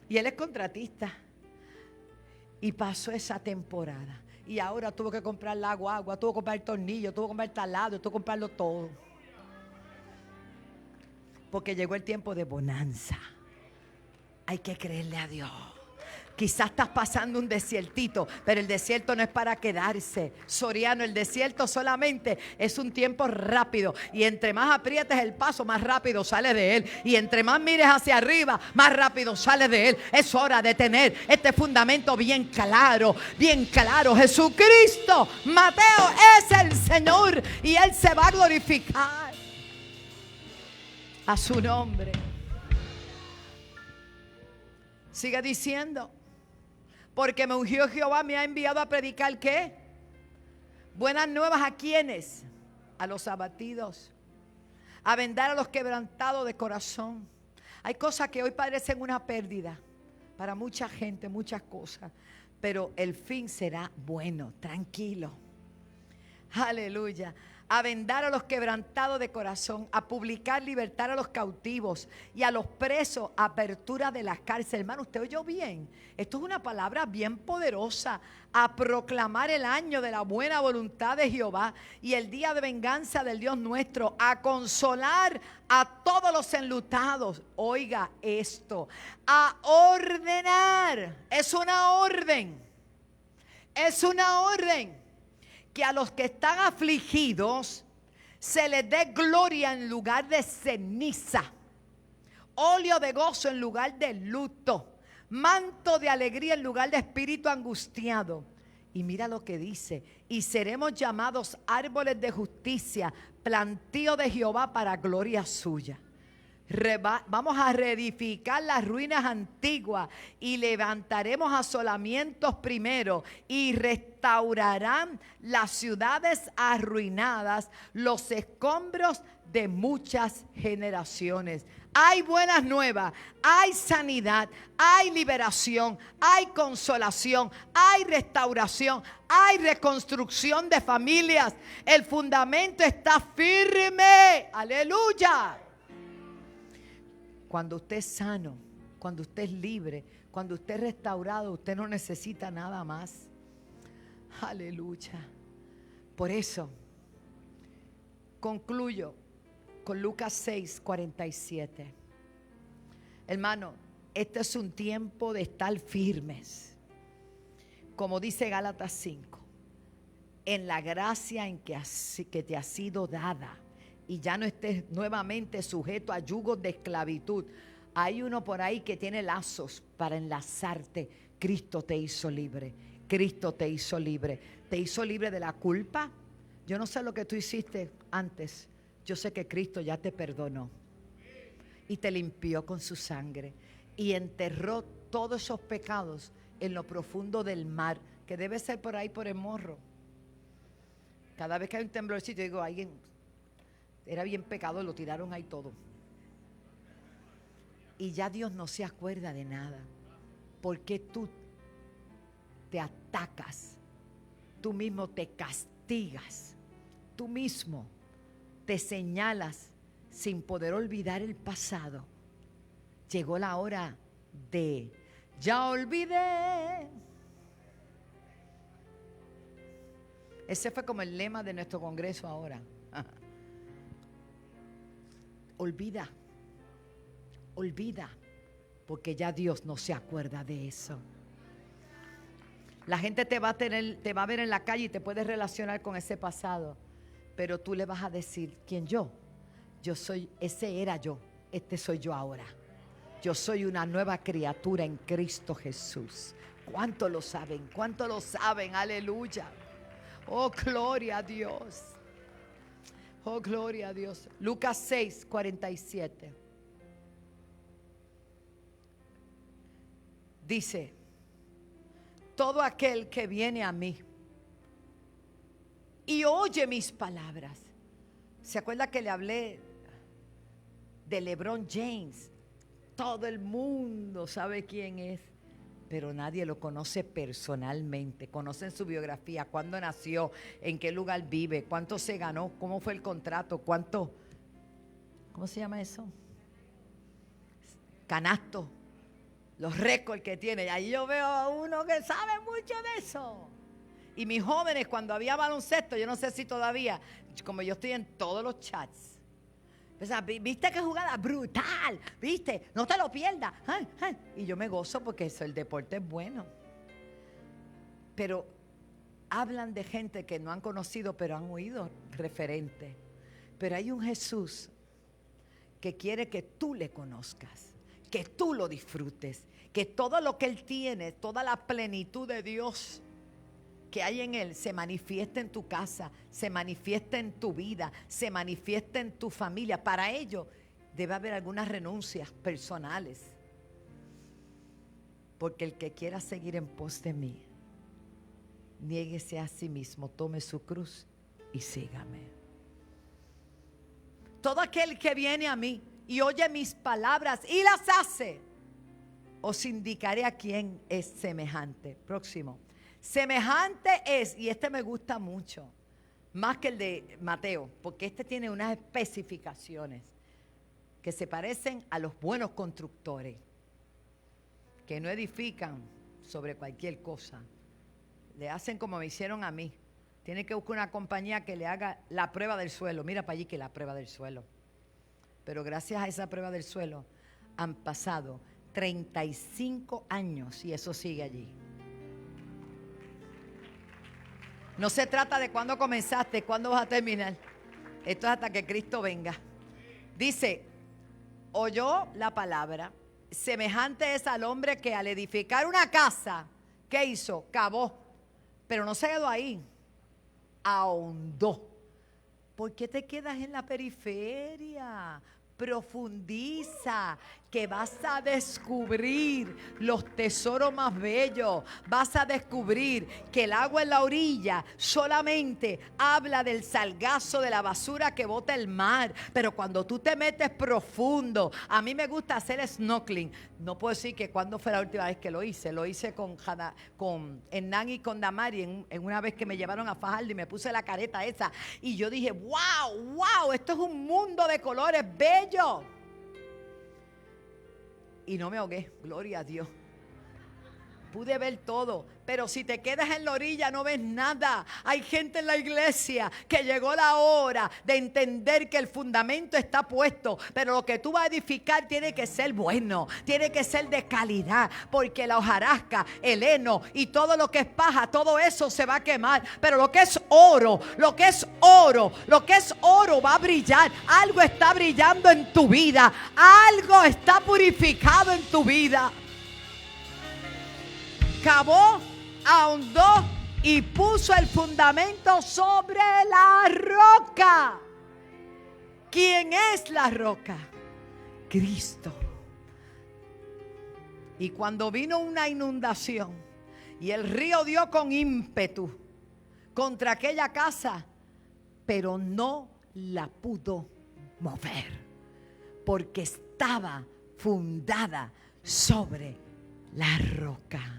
y él es contratista. Y pasó esa temporada. Y ahora tuvo que comprar la guagua, tuvo que comprar el tornillo, tuvo que comprar el taladro, tuvo que comprarlo todo. Porque llegó el tiempo de bonanza. Hay que creerle a Dios. Quizás estás pasando un desiertito, pero el desierto no es para quedarse. Soriano, el desierto solamente es un tiempo rápido. Y entre más aprietes el paso, más rápido sales de él. Y entre más mires hacia arriba, más rápido sales de él. Es hora de tener este fundamento bien claro, bien claro. Jesucristo, Mateo, es el Señor y Él se va a glorificar a su nombre. Sigue diciendo: porque me ungió Jehová, me ha enviado a predicar ¿qué? Buenas nuevas ¿a quiénes? A los abatidos, a vendar a los quebrantados de corazón. Hay cosas que hoy parecen una pérdida para mucha gente, muchas cosas, pero el fin será bueno, tranquilo. Aleluya. A vendar a los quebrantados de corazón, a publicar libertad a los cautivos y a los presos, apertura de las cárceles. Hermano, ¿usted oyó bien? Esto es una palabra bien poderosa. A proclamar el año de la buena voluntad de Jehová y el día de venganza del Dios nuestro, a consolar a todos los enlutados. Oiga esto, a ordenar. Es una orden. Es una orden. Que a los que están afligidos se les dé gloria en lugar de ceniza, óleo de gozo en lugar de luto, manto de alegría en lugar de espíritu angustiado, Y mira lo que dice: y seremos llamados árboles de justicia, plantío de Jehová para gloria suya. Vamos a reedificar las ruinas antiguas y levantaremos asolamientos primero y restaurarán las ciudades arruinadas, los escombros de muchas generaciones. Hay buenas nuevas, hay sanidad, hay liberación, hay consolación, hay restauración, hay reconstrucción de familias. El fundamento está firme. Aleluya. Cuando usted es sano, cuando usted es libre, cuando usted es restaurado, usted no necesita nada más. Aleluya. Por eso, concluyo con Lucas 6:47. Hermano, este es un tiempo de estar firmes. Como dice Gálatas 5, en la gracia en que te ha sido dada, y ya no estés nuevamente sujeto a yugos de esclavitud. Hay uno por ahí que tiene lazos para enlazarte. Cristo te hizo libre. Cristo te hizo libre. Te hizo libre de la culpa. Yo no sé lo que tú hiciste antes. Yo sé que Cristo ya te perdonó y te limpió con su sangre y enterró todos esos pecados en lo profundo del mar, que debe ser por ahí por el morro. Cada vez que hay un temblorcito, digo, alguien era bien pecador, lo tiraron ahí todo. Y ya Dios no se acuerda de nada. ¿Por qué tú te atacas? Tú mismo te castigas. Tú mismo te señalas sin poder olvidar el pasado. Llegó la hora de ya olvidé. Ese fue como el lema de nuestro congreso ahora. Olvida, olvida, porque ya Dios no se acuerda de eso. La gente te va a ver en la calle y te puedes relacionar con ese pasado, pero tú le vas a decir, ¿quién yo? Yo soy, ese era yo, este soy yo ahora. Yo soy una nueva criatura en Cristo Jesús. ¿Cuánto lo saben? ¿Cuánto lo saben? Aleluya. Oh, gloria a Dios. Oh, gloria a Dios. Lucas 6:47. Dice: todo aquel que viene a mí y oye mis palabras. ¿Se acuerda que le hablé de LeBron James? Todo el mundo sabe quién es, pero nadie lo conoce personalmente. Conocen su biografía, cuándo nació, en qué lugar vive, cuánto se ganó, cómo fue el contrato, cuánto, ¿cómo se llama eso? Canasto, los récords que tiene. Y ahí yo veo a uno que sabe mucho de eso. Y mis jóvenes, cuando había baloncesto, yo no sé si todavía, como yo estoy en todos los chats, ¿viste qué jugada brutal? ¿Viste? No te lo pierdas. Y yo me gozo porque eso, el deporte es bueno. Pero hablan de gente que no han conocido, pero han oído referentes. Pero hay un Jesús que quiere que tú le conozcas, que tú lo disfrutes, que todo lo que Él tiene, toda la plenitud de Dios que hay en Él se manifiesta en tu casa, se manifiesta en tu vida, se manifiesta en tu familia. Para ello debe haber algunas renuncias personales, porque el que quiera seguir en pos de mí, niéguese a sí mismo, tome su cruz y sígame. Todo aquel que viene a mí y oye mis palabras y las hace, os indicaré a quién es semejante. Próximo. Semejante es, y este me gusta mucho, más que el de Mateo, porque este tiene unas especificaciones que se parecen a los buenos constructores, que no edifican sobre cualquier cosa. Le hacen como me hicieron a mí. Tiene que buscar una compañía que le haga la prueba del suelo. Mira para allí que la prueba del suelo. Pero gracias a esa prueba del suelo han pasado 35 años y eso sigue allí. No se trata de cuándo comenzaste, cuándo vas a terminar. Esto es hasta que Cristo venga. Dice, oyó la palabra, semejante es al hombre que al edificar una casa, ¿qué hizo? Cavó. Pero no se quedó ahí. Ahondó. ¿Por qué te quedas en la periferia? Profundiza, que vas a descubrir los tesoros más bellos. Vas a descubrir que el agua en la orilla solamente habla del salgazo de la basura que bota el mar. Pero cuando tú te metes profundo, a mí me gusta hacer snorkeling. No puedo decir que cuando fue la última vez que lo hice. Lo hice con Hernán y con Damari en una vez que me llevaron a Fajardo y me puse la careta esa. Y yo dije, wow, esto es un mundo de colores bello. Y no me ahogué, gloria a Dios. Pude ver todo, pero si te quedas en la orilla no ves nada. Hay gente en la iglesia que llegó la hora de entender que el fundamento está puesto, pero lo que tú vas a edificar tiene que ser bueno, tiene que ser de calidad, porque la hojarasca, el heno y todo lo que es paja, todo eso se va a quemar, pero lo que es oro va a brillar. Algo está brillando en tu vida, algo está purificado en tu vida. Cavó, ahondó y puso el fundamento sobre la roca. ¿Quién es la roca? Cristo. Y cuando vino una inundación y el río dio con ímpetu contra aquella casa, pero no la pudo mover, porque estaba fundada sobre la roca.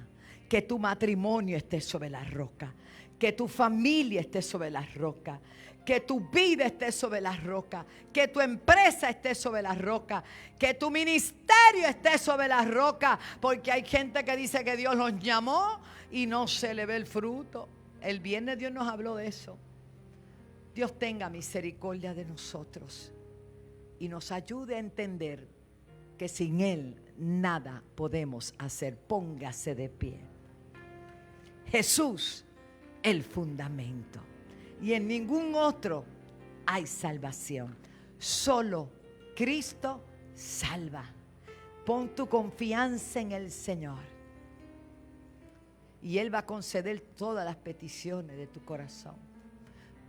Que tu matrimonio esté sobre la roca, que tu familia esté sobre la roca, que tu vida esté sobre la roca, que tu empresa esté sobre la roca, que tu ministerio esté sobre la roca, porque hay gente que dice que Dios los llamó y no se le ve el fruto. El viernes Dios nos habló de eso. Dios tenga misericordia de nosotros y nos ayude a entender que sin Él nada podemos hacer. Póngase de pie. Jesús, el fundamento. Y en ningún otro hay salvación. Solo Cristo salva. Pon tu confianza en el Señor. Y Él va a conceder todas las peticiones de tu corazón.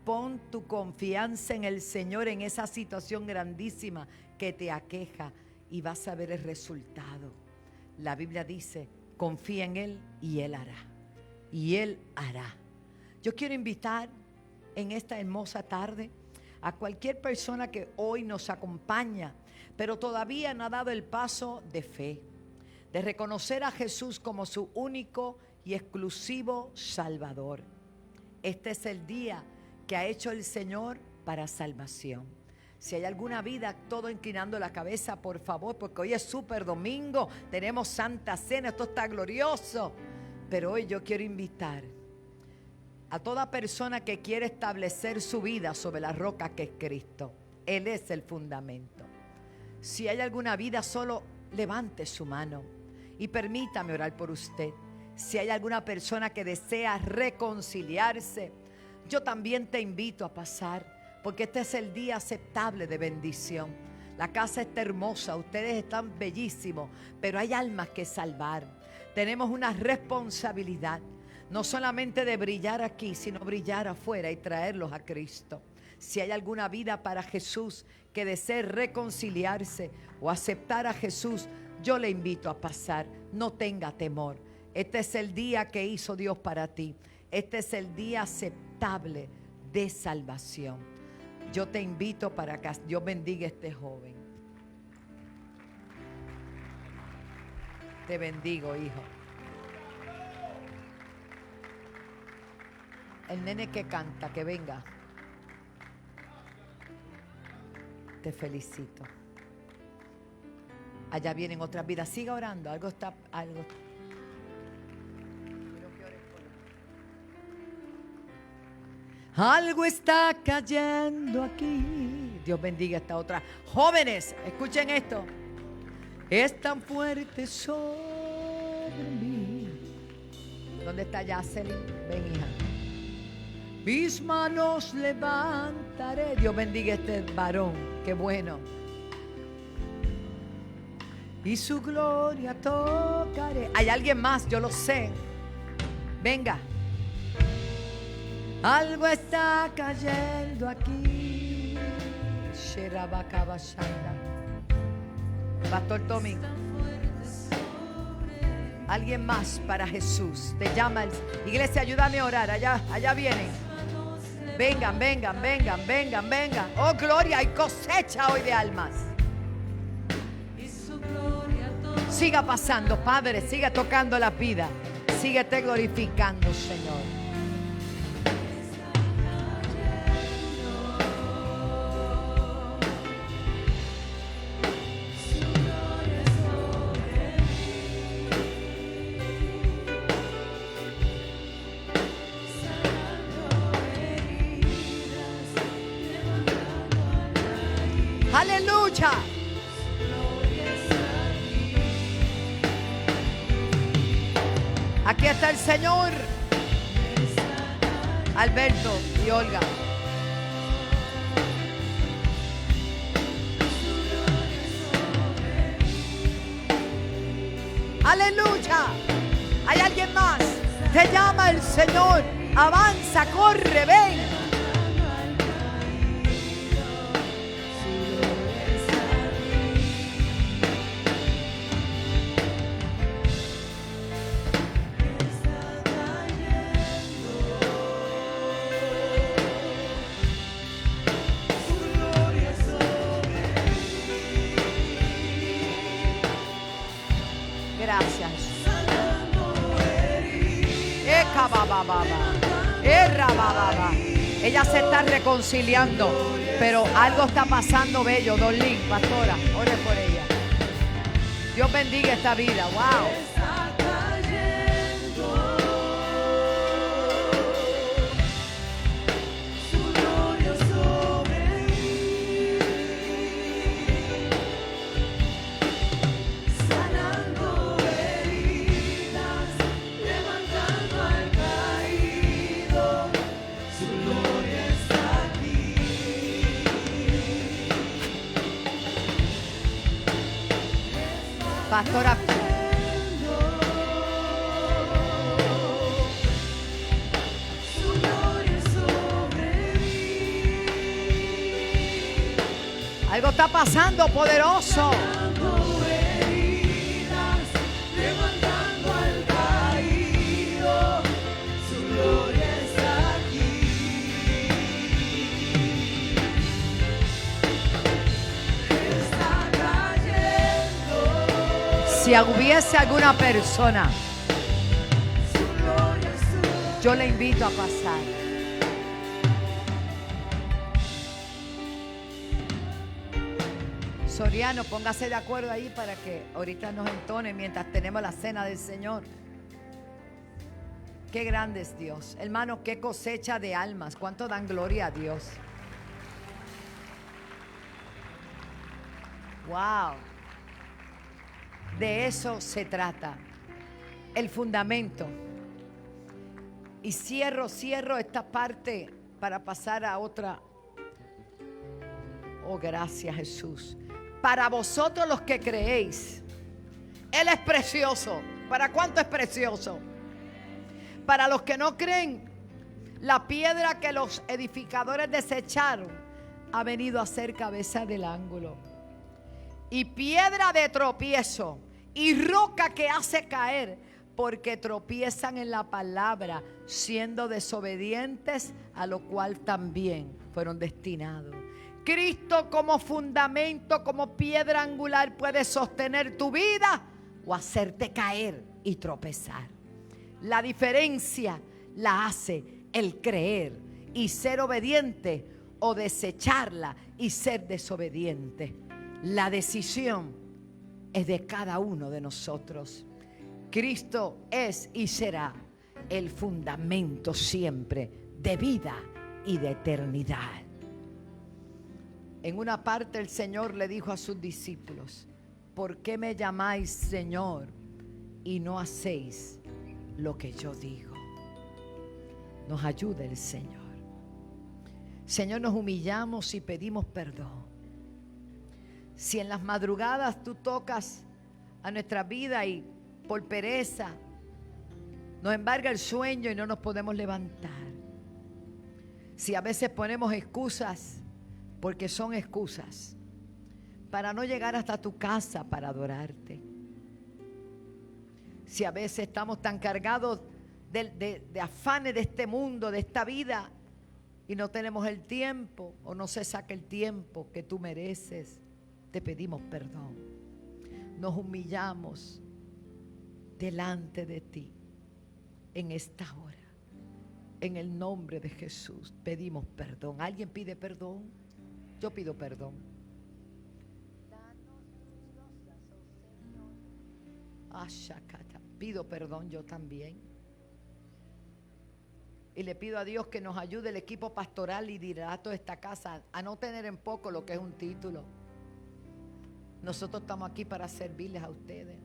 Pon tu confianza en el Señor en esa situación grandísima que te aqueja y vas a ver el resultado. La Biblia dice, confía en Él y Él hará. Y Él hará. Yo quiero invitar en esta hermosa tarde a cualquier persona que hoy nos acompaña, pero todavía no ha dado el paso de fe, de reconocer a Jesús como su único y exclusivo Salvador. Este es el día que ha hecho el Señor para salvación. Si hay alguna vida, todo inclinando la cabeza, por favor, porque hoy es súper domingo, tenemos Santa Cena, esto está glorioso. Pero hoy yo quiero invitar a toda persona que quiere establecer su vida sobre la roca que es Cristo. Él es el fundamento. Si hay alguna vida, solo levante su mano y permítame orar por usted. Si hay alguna persona que desea reconciliarse, yo también te invito a pasar, porque este es el día aceptable de bendición. La casa está hermosa, ustedes están bellísimos, pero hay almas que salvar. Tenemos una responsabilidad, no solamente de brillar aquí, sino brillar afuera y traerlos a Cristo. Si hay alguna vida para Jesús que desee reconciliarse o aceptar a Jesús, yo le invito a pasar. No tenga temor. Este es el día que hizo Dios para ti. Este es el día aceptable de salvación. Yo te invito para que Dios bendiga a este joven. Te bendigo, hijo. El nene que canta, que venga. Te felicito. Allá vienen otras vidas. Siga orando. Algo está. Algo está cayendo aquí. Dios bendiga a esta otra. Jóvenes, escuchen esto. Es tan fuerte sobre mí. ¿Dónde está Yacelin? Ven, hija. Mis manos levantaré. Dios bendiga a este varón. Qué bueno. Y su gloria tocaré. Hay alguien más, yo lo sé. Venga. Algo está cayendo aquí. Sherabakabashanda. Pastor Tommy, alguien más para Jesús. Te llama iglesia, ayúdame a orar. Allá vienen. Vengan. Oh, gloria, hay cosecha hoy de almas. Siga pasando, Padre, siga tocando la vida. Síguete glorificando, Señor. Aleluya. Aquí está el Señor. Alberto y Olga. Aleluya. Hay alguien más. Te llama el Señor. Avanza, corre, ven. Gracias. Ella se está reconciliando, pero algo está pasando bello. Dorlín, pastora, ore por ella. Dios bendiga esta vida. Wow. Pastora, algo está pasando poderoso. Si hubiese alguna persona, yo le invito a pasar. Soriano, póngase de acuerdo ahí para que ahorita nos entone mientras tenemos la cena del Señor. Qué grande es Dios. Hermano, qué cosecha de almas. ¿Cuánto dan gloria a Dios? Wow. De eso se trata. El fundamento. Y cierro esta parte para pasar a otra. Oh, gracias, Jesús. Para vosotros los que creéis, Él es precioso. ¿Para cuánto es precioso? Para los que no creen, la piedra que los edificadores desecharon ha venido a ser cabeza del ángulo. Y piedra de tropiezo y roca que hace caer, porque tropiezan en la palabra, siendo desobedientes, a lo cual también fueron destinados. Cristo como fundamento, como piedra angular, puede sostener tu vida o hacerte caer y tropezar. La diferencia la hace el creer y ser obediente, o desecharla y ser desobediente. La decisión es de cada uno de nosotros. Cristo es y será el fundamento siempre de vida y de eternidad. En una parte el Señor le dijo a sus discípulos: ¿por qué me llamáis Señor y no hacéis lo que yo digo? Nos ayude el Señor. Señor, nos humillamos y pedimos perdón. Si en las madrugadas tú tocas a nuestra vida y por pereza nos embarga el sueño y no nos podemos levantar, Si a veces ponemos excusas, porque son excusas, para no llegar hasta tu casa para adorarte. Si a veces estamos tan cargados de afanes de este mundo, de esta vida, y no tenemos el tiempo, o no se saca el tiempo que tú mereces, te pedimos perdón. Nos humillamos delante de ti en esta hora. En el nombre de Jesús pedimos perdón. ¿Alguien pide perdón? Yo pido perdón. Pido perdón yo también. Y le pido a Dios que nos ayude el equipo pastoral y liderato de esta casa a no tener en poco lo que es un título. Nosotros estamos aquí para servirles a ustedes.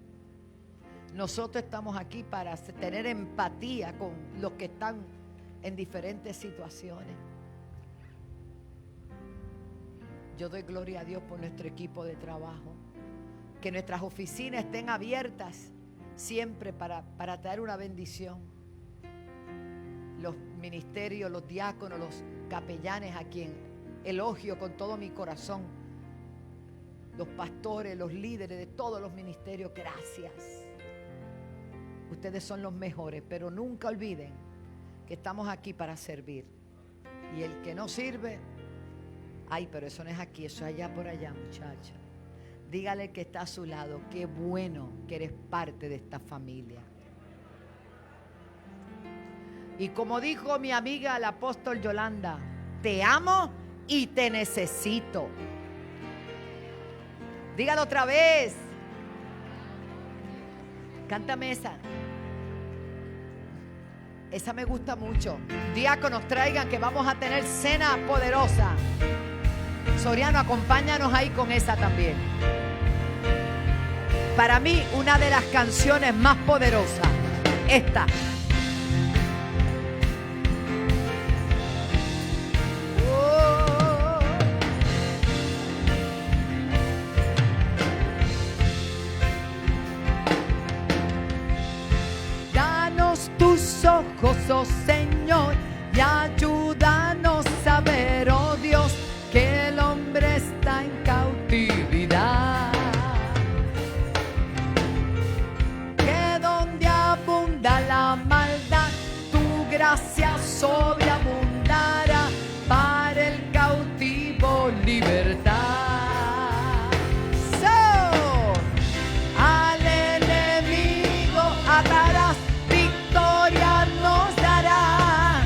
Nosotros estamos aquí para tener empatía con los que están en diferentes situaciones. Yo doy gloria a Dios por nuestro equipo de trabajo. Que nuestras oficinas estén abiertas siempre para traer una bendición. Los ministerios, los diáconos, los capellanes, a quien elogio con todo mi corazón. Los pastores, los líderes de todos los ministerios, gracias. Ustedes son los mejores, pero nunca olviden que estamos aquí para servir. Y el que no sirve, ay, pero eso no es aquí, eso es allá por allá, muchacha. Dígale que está a su lado, qué bueno que eres parte de esta familia. Y como dijo mi amiga la apóstol Yolanda, te amo y te necesito. Dígalo otra vez. Cántame esa. Esa me gusta mucho. Diáconos, traigan que vamos a tener cena poderosa. Soriano, acompáñanos ahí con esa también. Para mí, una de las canciones más poderosas, esta. Danos tus ojos, oh Señor, y ayúdanos a ver, oh Dios, que el hombre está en cautividad. Que donde abunda la maldad, tu gracia sobreabundará, para el cautivo libertad. Al enemigo atarás, victoria nos dará,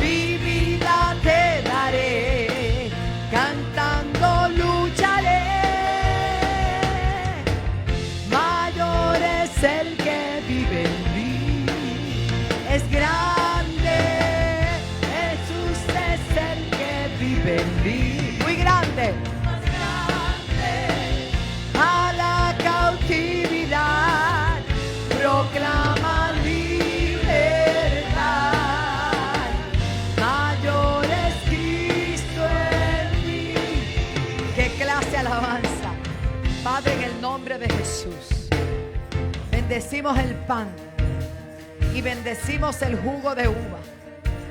mi vida te daré, cantando lucharé. Mayor es el que vive en mí, es grande, Jesús es el que vive en mí, muy grande. A la cautividad proclama libertad. Mayor es Cristo en mí. Qué clase de alabanza. Padre, en el nombre de Jesús, bendecimos el pan y bendecimos el jugo de uva,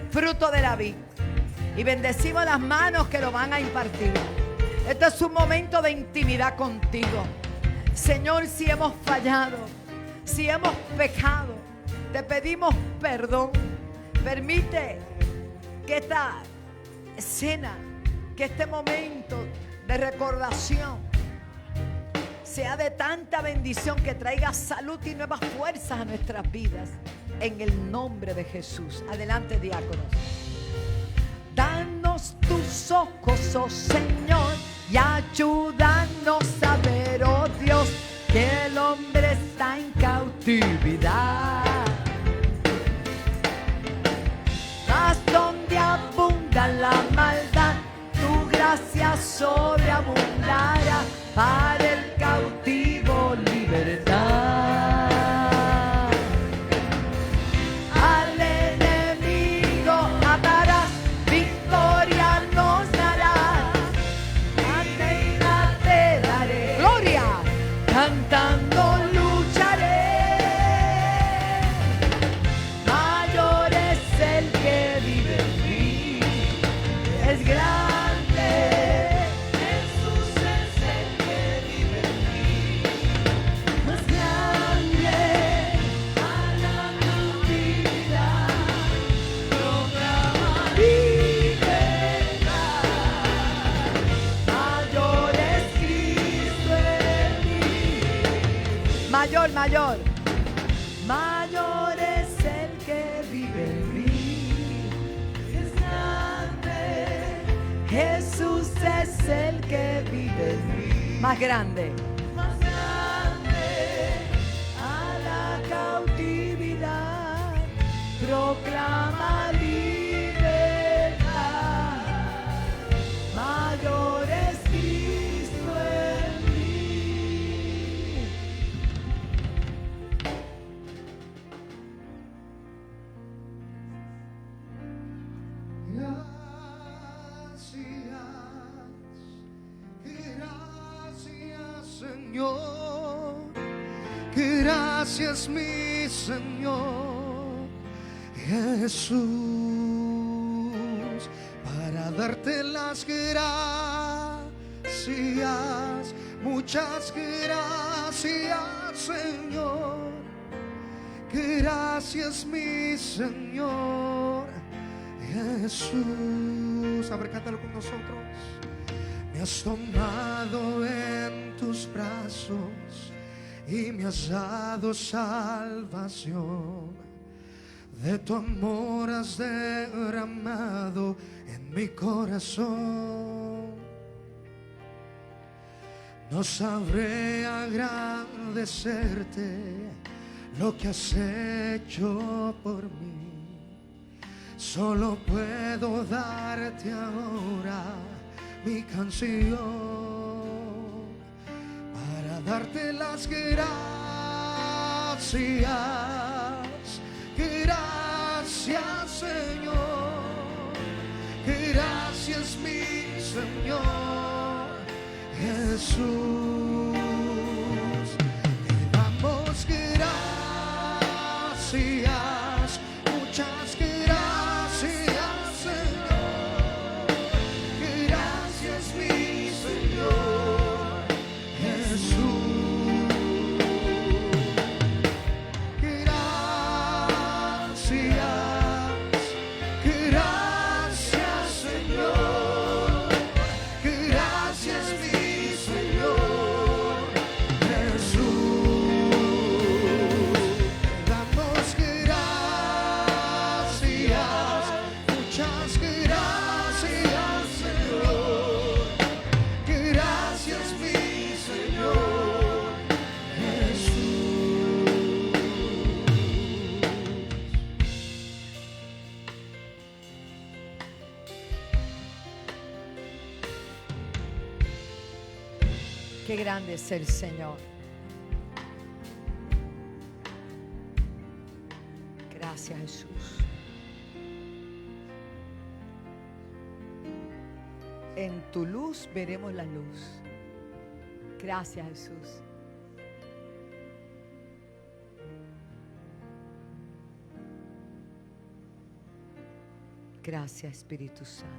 fruto de la vid, y bendecimos las manos que lo van a impartir. Este es un momento de intimidad contigo. Señor, si hemos fallado, si hemos pecado, te pedimos perdón. Permite que esta escena, que este momento de recordación sea de tanta bendición, que traiga salud y nuevas fuerzas a nuestras vidas. En el nombre de Jesús. Adelante, diáconos. Danos tus ojos, oh Señor, y ayúdanos a ver, oh Dios, que el hombre está en cautividad. Mas donde abunda la maldad, tu gracia sobreabundará, para el cautivo libertad. Al enemigo atarás, victoria nos dará, ante te daré, gloria, cantando lucharé. Mayor es el que vive en mí, Mayor, mayor. Mayor es el que vive en mí. Es grande. Jesús es el que vive en mí. Más grande. Más grande. A la cautividad proclama libertad. Mayor es Cristo en mí. Gracias, Señor. Gracias, mi Señor Jesús, para darte las gracias. Muchas gracias, Señor. Gracias, mi Señor Jesús. A ver, cántalo con nosotros. Me has tomado en tus brazos y me has dado salvación. De tu amor has derramado en mi corazón. No sabré agradecerte lo que has hecho por mí. Solo puedo darte ahora mi canción para darte las gracias. Gracias, Señor. Gracias, mi Señor Jesús. Te damos gracias. Muchas gracias, Señor. Gracias, mi Señor Jesús. Gracias, Señor. Gracias, mi Señor Jesús. Damos gracias. Muchas gracias, Señor. Gracias, mi Señor Jesús. Qué grande es el Señor. Gracias, Jesús. En tu luz veremos la luz. Gracias, Jesús. Gracias, Espíritu Santo.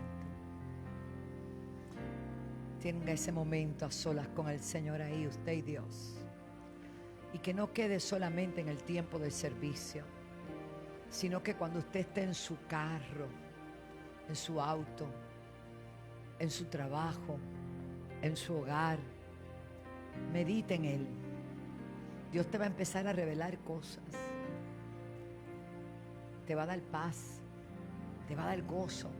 Tenga ese momento a solas con el Señor ahí, usted y Dios. Y que no quede solamente en el tiempo del servicio, sino que cuando usted esté en su carro, en su auto, en su trabajo, en su hogar, medite en Él. Dios te va a empezar a revelar cosas. Te va a dar paz, te va a dar gozo.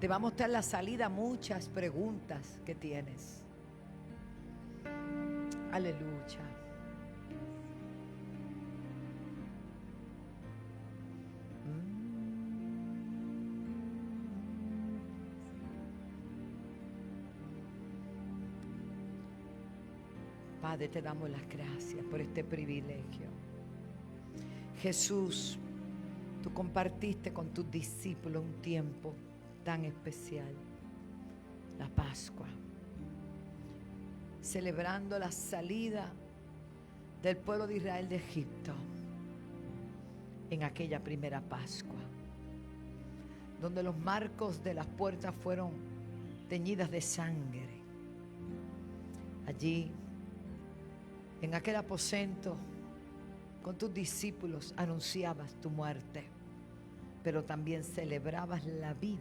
Te va a mostrar la salida a muchas preguntas que tienes. Aleluya. Padre, te damos las gracias por este privilegio. Jesús, tú compartiste con tus discípulos un tiempo tan especial, la Pascua, celebrando la salida del pueblo de Israel de Egipto en aquella primera Pascua, donde los marcos de las puertas fueron teñidas de sangre. Allí, en aquel aposento, con tus discípulos anunciabas tu muerte, pero también celebrabas la vida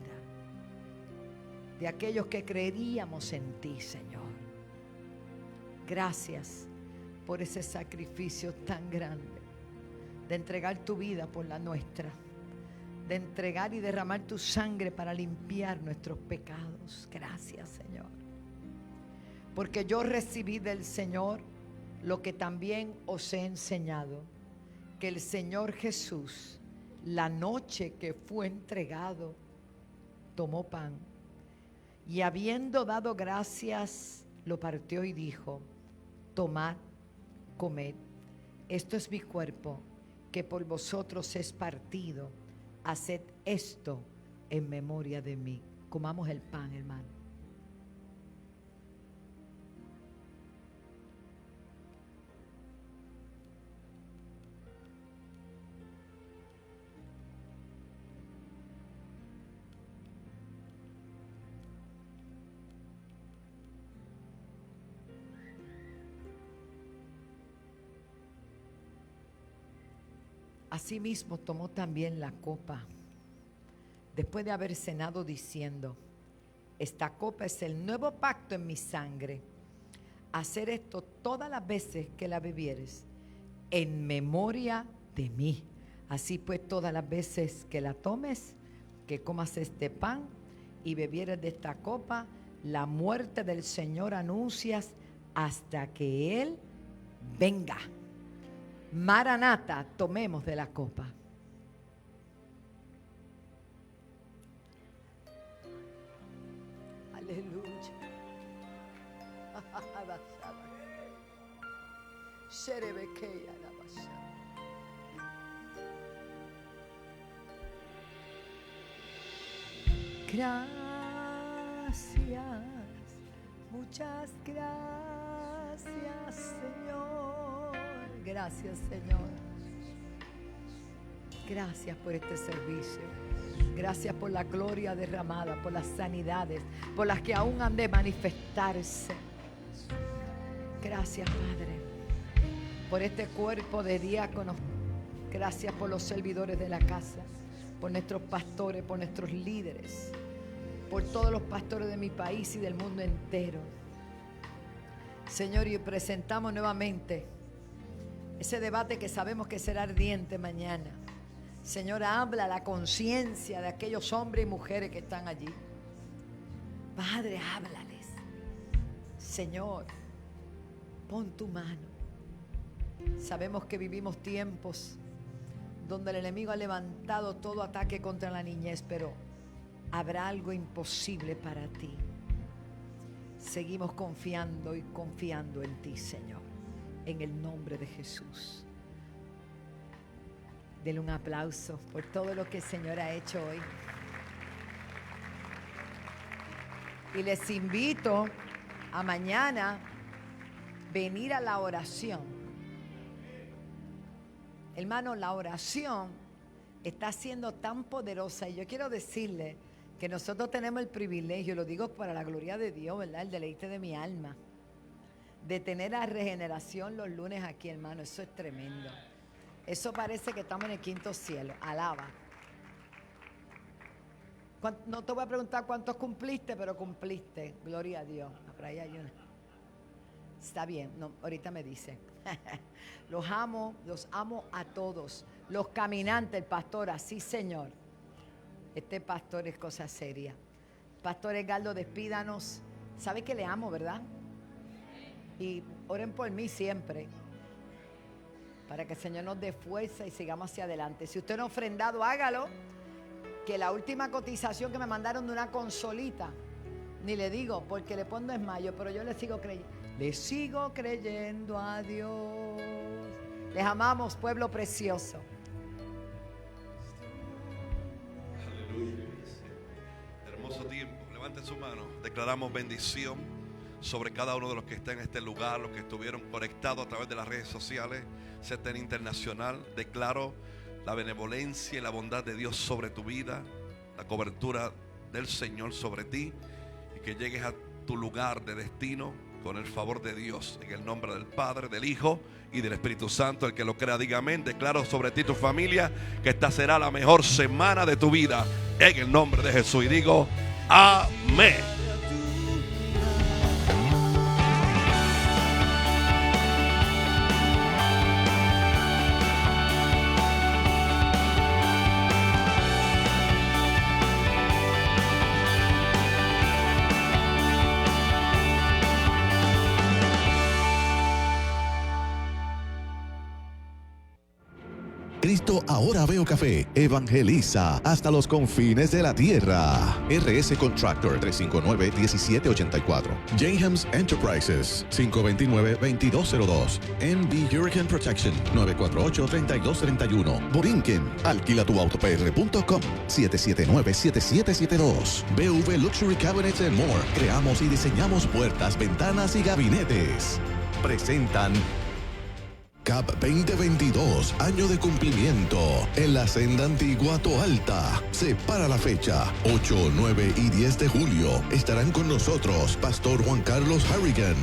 de aquellos que creeríamos en ti, Señor. Gracias, por ese sacrificio tan grande de entregar tu vida por la nuestra, de entregar y derramar tu sangre para limpiar nuestros pecados. Gracias, Señor. Porque yo recibí del Señor lo que también os he enseñado, que el Señor Jesús, la noche que fue entregado, tomó pan y habiendo dado gracias, lo partió y dijo: tomad, comed, esto es mi cuerpo, que por vosotros es partido. Haced esto en memoria de mí. Comamos el pan, hermano. Asimismo tomó también la copa, después de haber cenado, diciendo: esta copa es el nuevo pacto en mi sangre. Hacer esto todas las veces que la bebieres, en memoria de mí. Así pues, todas las veces que la tomes, que comas este pan y bebieres de esta copa, la muerte del Señor anuncias hasta que Él venga. Maranata, tomemos de la copa. Aleluya. Gracias, muchas gracias, Señor. Gracias, Señor. Gracias por este servicio. Gracias por la gloria derramada, por las sanidades, por las que aún han de manifestarse. Gracias, Padre, por este cuerpo de diáconos. Gracias por los servidores de la casa, por nuestros pastores, por nuestros líderes, por todos los pastores de mi país y del mundo entero. Señor, y presentamos nuevamente ese debate que sabemos que será ardiente mañana. Señor, habla la conciencia de aquellos hombres y mujeres que están allí. Padre, háblales. Señor, pon tu mano. Sabemos que vivimos tiempos donde el enemigo ha levantado todo ataque contra la niñez, pero habrá algo imposible para ti. Seguimos confiando y confiando en ti, Señor, en el nombre de Jesús. Denle un aplauso por todo lo que el Señor ha hecho hoy. Y les invito a mañana venir a la oración. Hermano, la oración está siendo tan poderosa y yo quiero decirle que nosotros tenemos el privilegio, lo digo para la gloria de Dios, ¿verdad? El deleite de mi alma, de tener la regeneración los lunes aquí, hermano. Eso es tremendo. Eso parece que estamos en el quinto cielo. Alaba. No te voy a preguntar cuántos cumpliste, pero cumpliste. Gloria a Dios. Por ahí hay una. Está bien, no, ahorita me dice. Los amo a todos. Los caminantes, el pastor, así, Señor. Este pastor es cosa seria. Pastor Edgardo, despídanos. ¿Sabe que le amo, verdad? Y oren por mí siempre, para que el Señor nos dé fuerza y sigamos hacia adelante. Si usted no ha ofrendado, hágalo. Que la última cotización que me mandaron de una consolita, ni le digo porque le pongo desmayo, pero yo le sigo creyendo. Le sigo creyendo a Dios. Les amamos, pueblo precioso. Aleluya. Hermoso tiempo. Levanten su mano. Declaramos bendición sobre cada uno de los que están en este lugar, los que estuvieron conectados a través de las redes sociales, CTN Internacional. Declaro la benevolencia y la bondad de Dios sobre tu vida, la cobertura del Señor sobre ti, y que llegues a tu lugar de destino con el favor de Dios, en el nombre del Padre, del Hijo y del Espíritu Santo. El que lo crea, diga amén. Declaro sobre ti y tu familia que esta será la mejor semana de tu vida, en el nombre de Jesús, y digo amén. Cristo Ahora Veo Café evangeliza hasta los confines de la tierra. RS Contractor 359-1784. Jayhams Enterprises 529-2202. NB Hurricane Protection 948-3231. Borinquen, alquilatubauto.pr.com 779-7772. BV Luxury Cabinets and More. Creamos y diseñamos puertas, ventanas y gabinetes. Presentan CAP 2022, año de cumplimiento. En la senda antigua Toalta. Separa la fecha. 8, 9 y 10 de julio. Estarán con nosotros Pastor Juan Carlos Harrigan,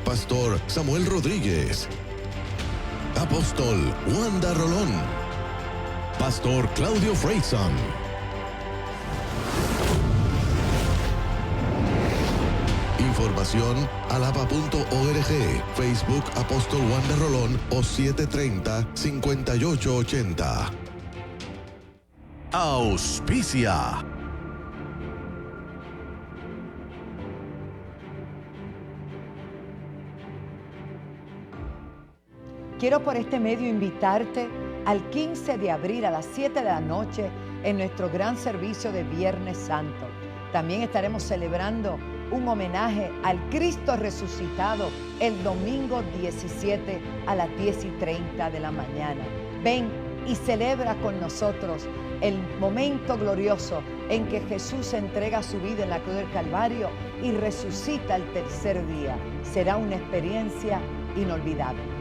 Pastor Samuel Rodríguez, Apóstol Wanda Rolón, Pastor Claudio Freyson. Información alaba.org, Facebook Apóstol Wanda Rolón o 730-5880. Auspicia. Quiero por este medio invitarte al 15 de abril a las 7 de la noche en nuestro gran servicio de Viernes Santo. También estaremos celebrando un homenaje al Cristo resucitado el domingo 17 a las 10:30 de la mañana. Ven y celebra con nosotros el momento glorioso en que Jesús entrega su vida en la cruz del Calvario y resucita el tercer día. Será una experiencia inolvidable.